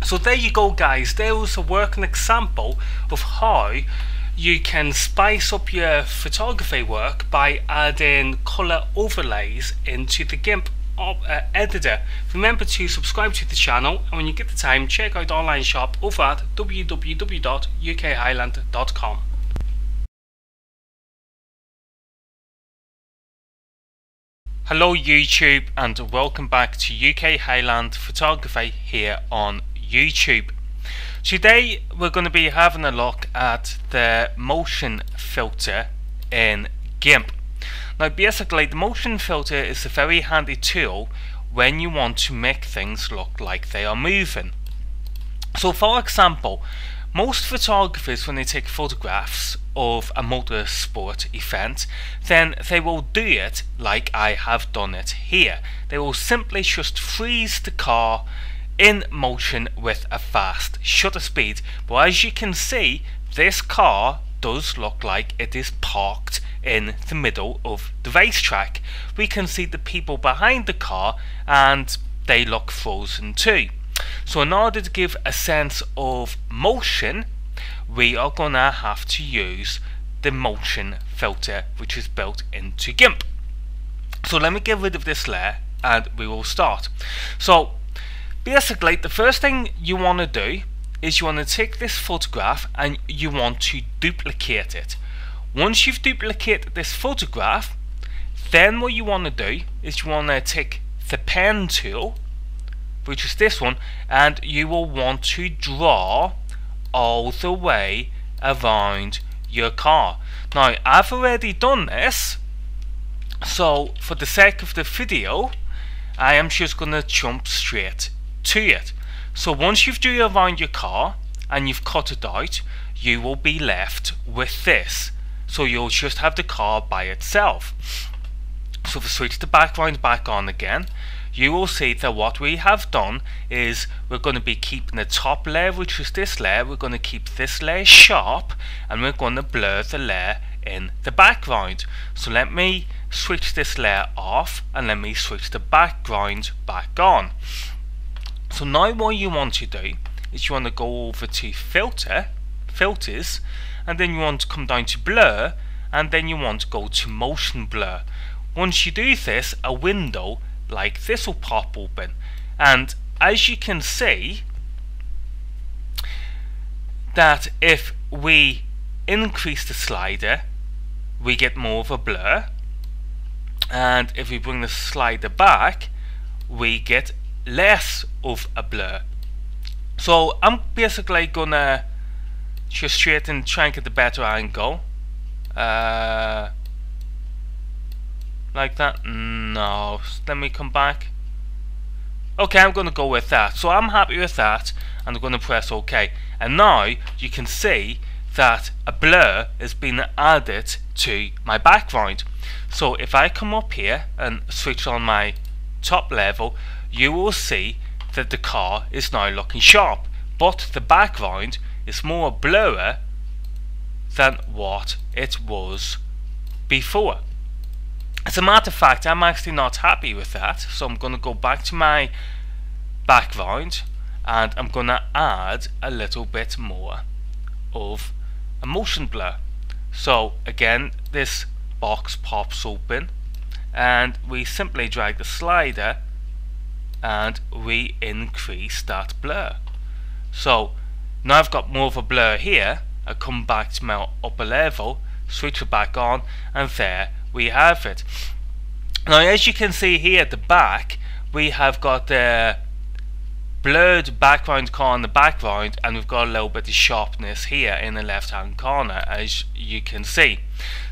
So there you go guys, there was a working example of how you can spice up your photography work by adding colour overlays into the GIMP editor. Remember to subscribe to the channel, and when you get the time, check out the online shop over at www.ukhighland.com. Hello YouTube and welcome back to UK Highland Photography here on YouTube. Today we're going to be having a look at the motion filter in GIMP. Now basically the motion filter is a very handy tool when you want to make things look like they are moving. So for example, most photographers, when they take photographs of a motorsport event, then they will do it like I have done it here. They will simply just freeze the car in motion with a fast shutter speed. But as you can see, this car does look like it is parked in the middle of the racetrack. We can see the people behind the car and they look frozen too. So in order to give a sense of motion, we are going to have to use the motion filter which is built into GIMP. So let me get rid of this layer and we will start. So basically the first thing you want to do is you want to take this photograph and you want to duplicate it. Once you've duplicated this photograph, then what you want to do is you want to take the pen tool, which is this one, and you will want to draw all the way around your car. Now I've already done this, so for the sake of the video I am just going to jump straight to it. So once you've drew around your car and you've cut it out, you will be left with this. So you'll just have the car by itself. So if we switch the background back on again, you will see that what we have done is we're going to be keeping the top layer, which is this layer. We're going to keep this layer sharp and we're going to blur the layer in the background. So let me switch this layer off and let me switch the background back on. So now what you want to do is you want to go over to filters, and then you want to come down to blur, and then you want to go to motion blur. Once you do this, a window like this will pop open, and as you can see that if we increase the slider we get more of a blur, and if we bring the slider back we get less of a blur. So I'm basically gonna just straight and try and get the better angle, like that. No, let me come back. Okay, I'm going to go with that. So I'm happy with that and I'm going to press OK. And now you can see that a blur has been added to my background. So if I come up here and switch on my top level, you will see that the car is now looking sharp, but the background is more blurry than what it was before. As a matter of fact, I'm actually not happy with that, so I'm going to go back to my background and I'm going to add a little bit more of a motion blur. So again, this box pops open and we simply drag the slider and we increase that blur. So now I've got more of a blur here. I come back to my upper level, switch it back on, and there we have it. Now as you can see here at the back, we have got the blurred background car in the background, and we've got a little bit of sharpness here in the left hand corner, as you can see.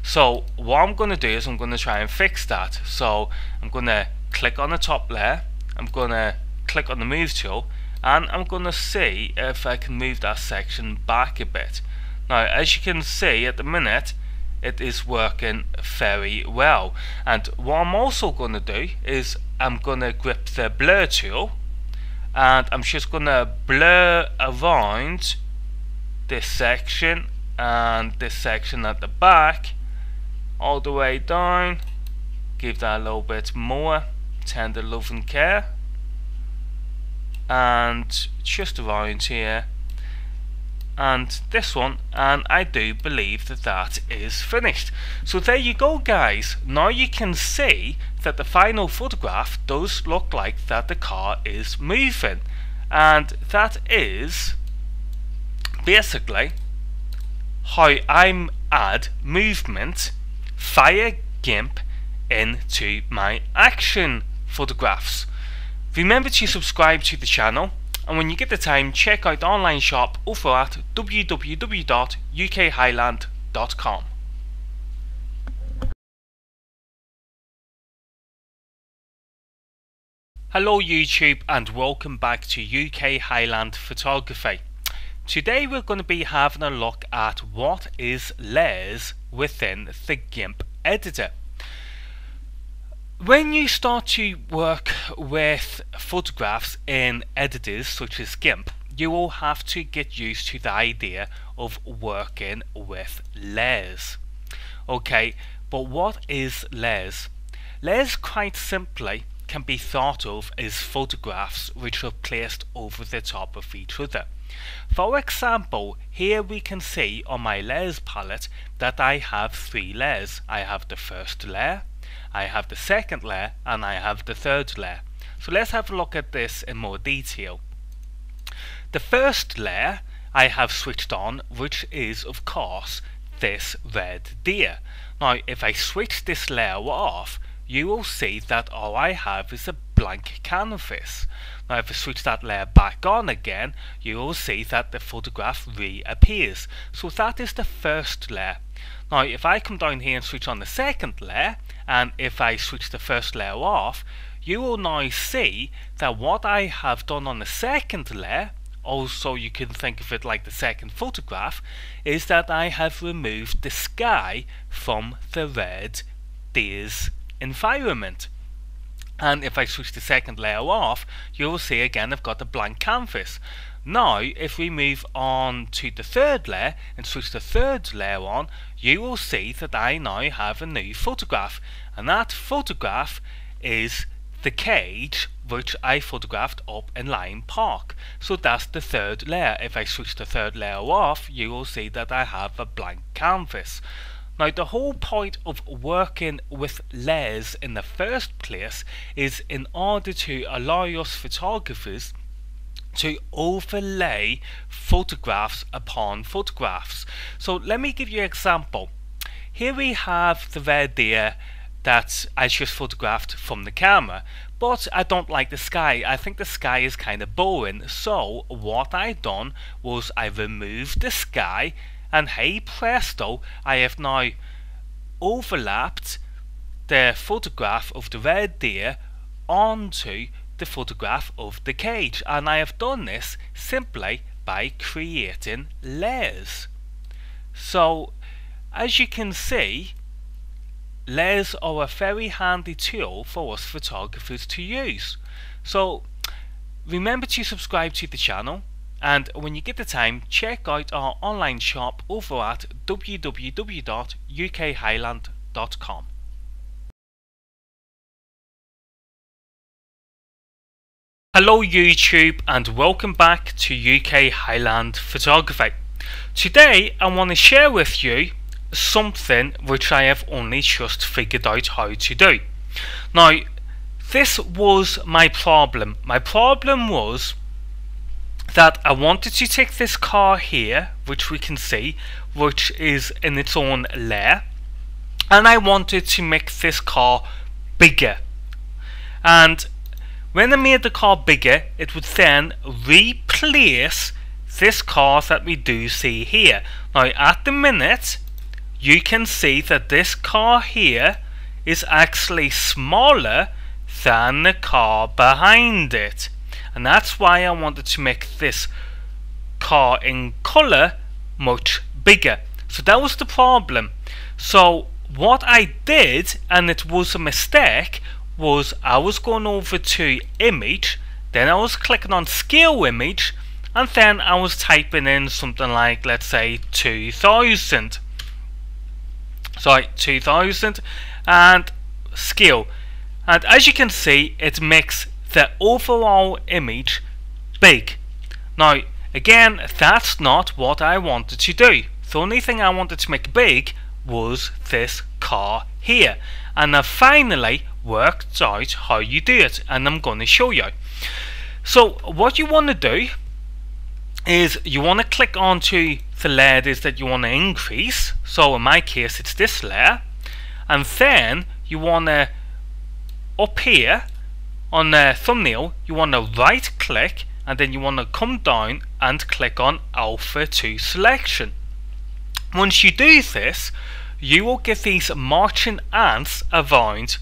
So what I'm going to do is I'm going to try and fix that. So I'm going to click on the top layer, I'm going to click on the move tool, and I'm going to see if I can move that section back a bit. Now as you can see at the minute it is working very well, and what I'm also going to do is I'm going to grip the blur tool and I'm just going to blur around this section and this section at the back all the way down, give that a little bit more tender love and care, and just around here and this one, and I do believe that that is finished. So there you go guys, now you can see that the final photograph does look like that the car is moving, and that is basically how I add movement via GIMP into my action photographs. Remember to subscribe to the channel, and when you get the time, check out the online shop over at www.ukhighland.com. Hello YouTube, and welcome back to UK Highland Photography. Today we're going to be having a look at what is layers within the GIMP editor. When you start to work with photographs in editors such as GIMP, you will have to get used to the idea of working with layers. Okay, but what is layers? Layers, quite simply, can be thought of as photographs which are placed over the top of each other. For example, here we can see on my layers palette that I have three layers. I have the first layer, I have the second layer, and I have the third layer. So let's have a look at this in more detail. The first layer I have switched on, which is of course this red deer. Now if I switch this layer off, you will see that all I have is a blank canvas. Now if I switch that layer back on again, you will see that the photograph reappears. So that is the first layer. Now if I come down here and switch on the second layer, and if I switch the first layer off, you will now see that what I have done on the second layer, also you can think of it like the second photograph, is that I have removed the sky from the red deer's environment. And if I switch the second layer off, you will see again I've got a blank canvas. Now if we move on to the third layer and switch the third layer on, you will see that I now have a new photograph, and that photograph is the cage which I photographed up in Lion Park. So that's the third layer. If I switch the third layer off, you will see that I have a blank canvas. Now the whole point of working with layers in the first place is in order to allow us photographers to overlay photographs upon photographs. So let me give you an example. Here we have the red deer that I just photographed from the camera, but I don't like the sky. I think the sky is kind of boring. So what I done was I removed the sky, and hey presto, I have now overlapped the photograph of the red deer onto the photograph of the cage, and I have done this simply by creating layers. So as you can see, layers are a very handy tool for us photographers to use. So remember to subscribe to the channel, and when you get the time, check out our online shop over at www.ukhighland.com. Hello YouTube, and welcome back to UK Highland Photography. Today I want to share with you something which I have only just figured out how to do. Now this was my problem. My problem was that I wanted to take this car here, which we can see, which is in its own layer, and I wanted to make this car bigger. And when I made the car bigger, it would then replace this car that we do see here. Now at the minute, you can see that this car here is actually smaller than the car behind it. And that's why I wanted to make this car in colour much bigger. So that was the problem. So what I did, and it was a mistake, was I was going over to image, then I was clicking on scale image, and then I was typing in something like, let's say 2000. Sorry, 2000 and scale. And as you can see, it makes the overall image big. Now again, that's not what I wanted to do. The only thing I wanted to make big was this car here, and I finally worked out how you do it, and I'm going to show you. So what you want to do is you want to click onto the layer that you want to increase. So in my case it's this layer, and then you want to, up here on the thumbnail, you want to right click and then you want to come down and click on Alpha to Selection. Once you do this, you will get these marching ants around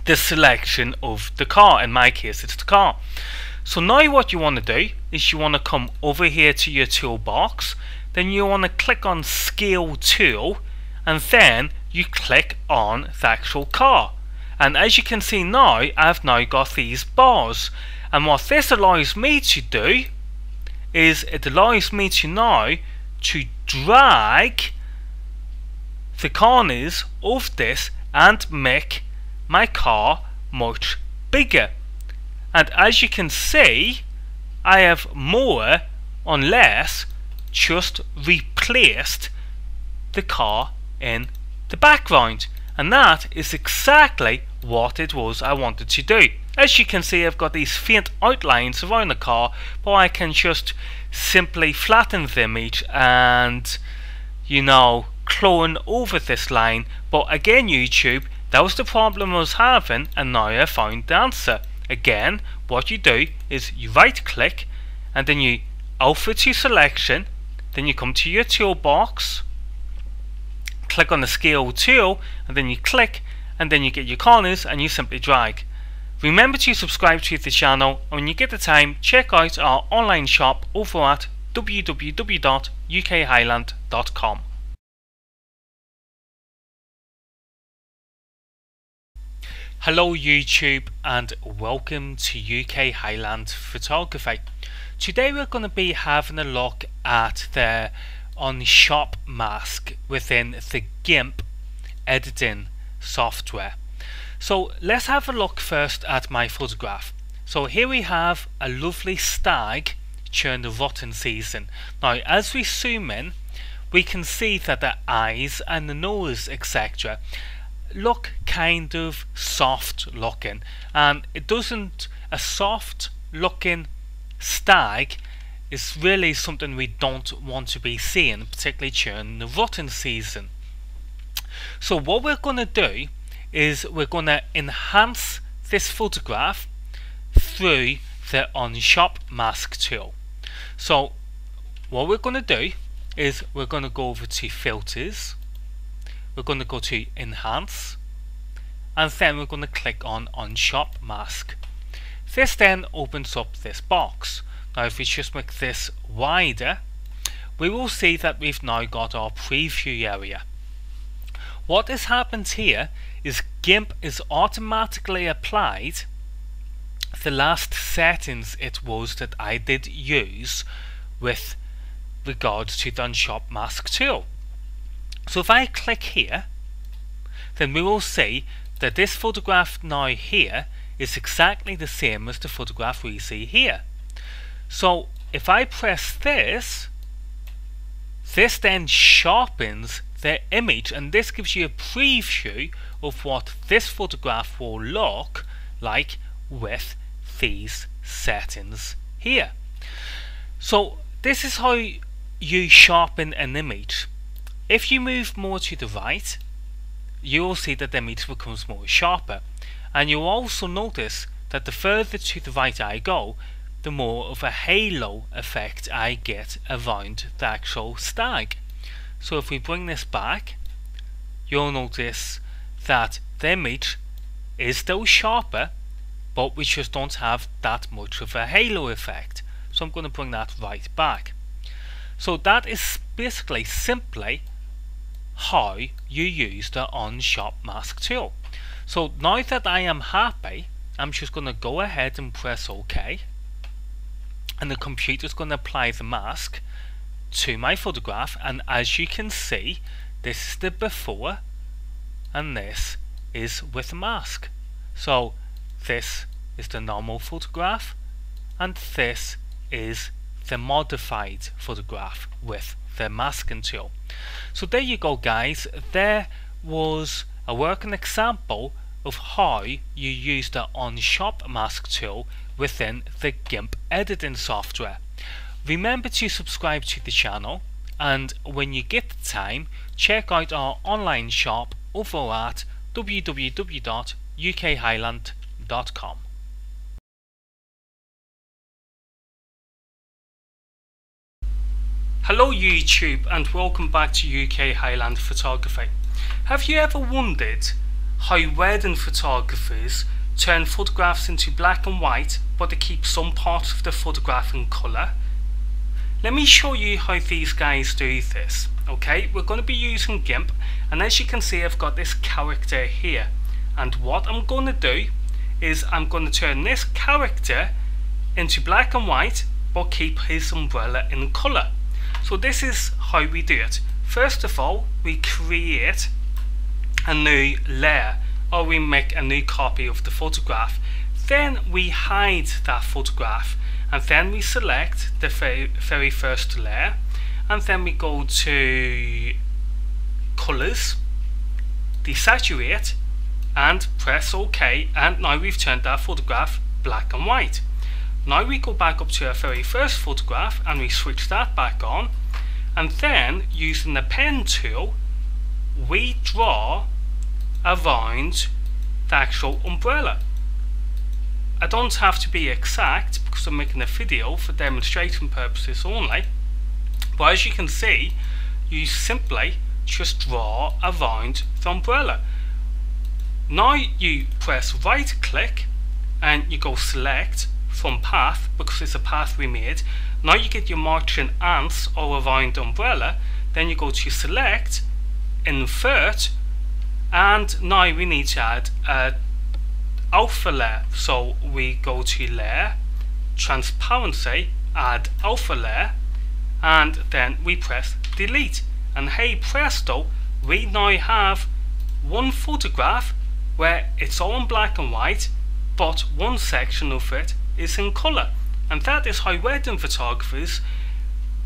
the selection of the car. In my case, it's the car. So now what you want to do is you want to come over here to your toolbox, then you want to click on Scale Tool, and then you click on the actual car. And as you can see now, I've now got these bars, and what this allows me to do is it allows me to now to drag the corners of this and make my car much bigger. And as you can see, I have more or less just replaced the car in the background, and that is exactly what it was I wanted to do. As you can see, I've got these faint outlines around the car, but I can just simply flatten the image and, you know, clone over this line. But again, YouTube, that was the problem I was having, and now I found the answer. Again, what you do is you right click and then you Alpha to Selection, then you come to your toolbox, click on the Scale tool, and then you click, and then you get your corners and you simply drag. Remember to subscribe to the channel, and when you get the time, check out our online shop over at www.ukhighland.com. Hello YouTube, and welcome to UK Highland Photography. Today we're going to be having a look at the unsharp mask within the GIMP editing software. So let's have a look first at my photograph. So here we have a lovely stag during the rutting season. Now as we zoom in, we can see that the eyes and the nose, etc., look kind of soft looking, and it doesn't, a soft looking stag is really something we don't want to be seeing, particularly during the rutting season. So what we're going to do is we're going to enhance this photograph through the unsharp mask tool. So what we're going to do is we're going to go over to Filters, we're going to go to Enhance, and then we're going to click on Unsharp Mask. This then opens up this box. Now if we just make this wider, we will see that we've now got our preview area. What has happened here is GIMP is automatically applied the last settings it was that I did use with regards to the unsharp mask tool. So if I click here, then we will see that this photograph now here is exactly the same as the photograph we see here. So if I press this, this then sharpens the image, and this gives you a preview of what this photograph will look like with these settings here. So this is how you sharpen an image. If you move more to the right, you will see that the image becomes more sharper, and you'll also notice that the further to the right I go, the more of a halo effect I get around the actual stag. So if we bring this back, you'll notice that the image is still sharper, but we just don't have that much of a halo effect. So I'm going to bring that right back. So that is basically simply how you use the unsharp mask tool. So now that I am happy, I'm just going to go ahead and press OK, and the computer is going to apply the mask to my photograph, and as you can see, this is the before and this is with the mask. So this is the normal photograph and this is the modified photograph with the masking tool. So there you go guys, there was a working example of how you use the unsharp mask tool within the GIMP editing software. Remember to subscribe to the channel, and when you get the time, check out our online shop over at www.ukhighland.com. Hello YouTube and welcome back to UK Highland Photography. Have you ever wondered how wedding photographers turn photographs into black and white but they keep some parts of the photograph in colour? Let me show you how these guys do this. Okay, we're going to be using GIMP, and as you can see I've got this character here, and what I'm going to do is I'm going to turn this character into black and white but keep his umbrella in colour. So this is how we do it. First of all, we create a new layer, or we make a new copy of the photograph. Then we hide that photograph, and then we select the very first layer, and then we go to colors, desaturate, and press OK, and now we've turned that photograph black and white. Now we go back up to our very first photograph and we switch that back on, and then using the pen tool we draw around the actual umbrella. I don't have to be exact because I'm making a video for demonstration purposes only, but as you can see, you simply just draw around the umbrella. Now you press right click and you go select from path, because it's a path we made. Now you get your marching ants all around the umbrella, then you go to select, invert, and now we need to add a alpha layer. So we go to layer, transparency, add alpha layer, and then we press delete, and hey presto, we now have one photograph where it's all in black and white but one section of it is in colour. And that is how wedding photographers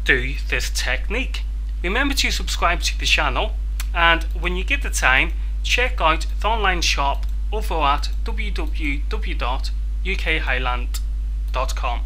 do this technique. Remember to subscribe to the channel, and when you get the time, check out the online shop over at www.ukhighland.com.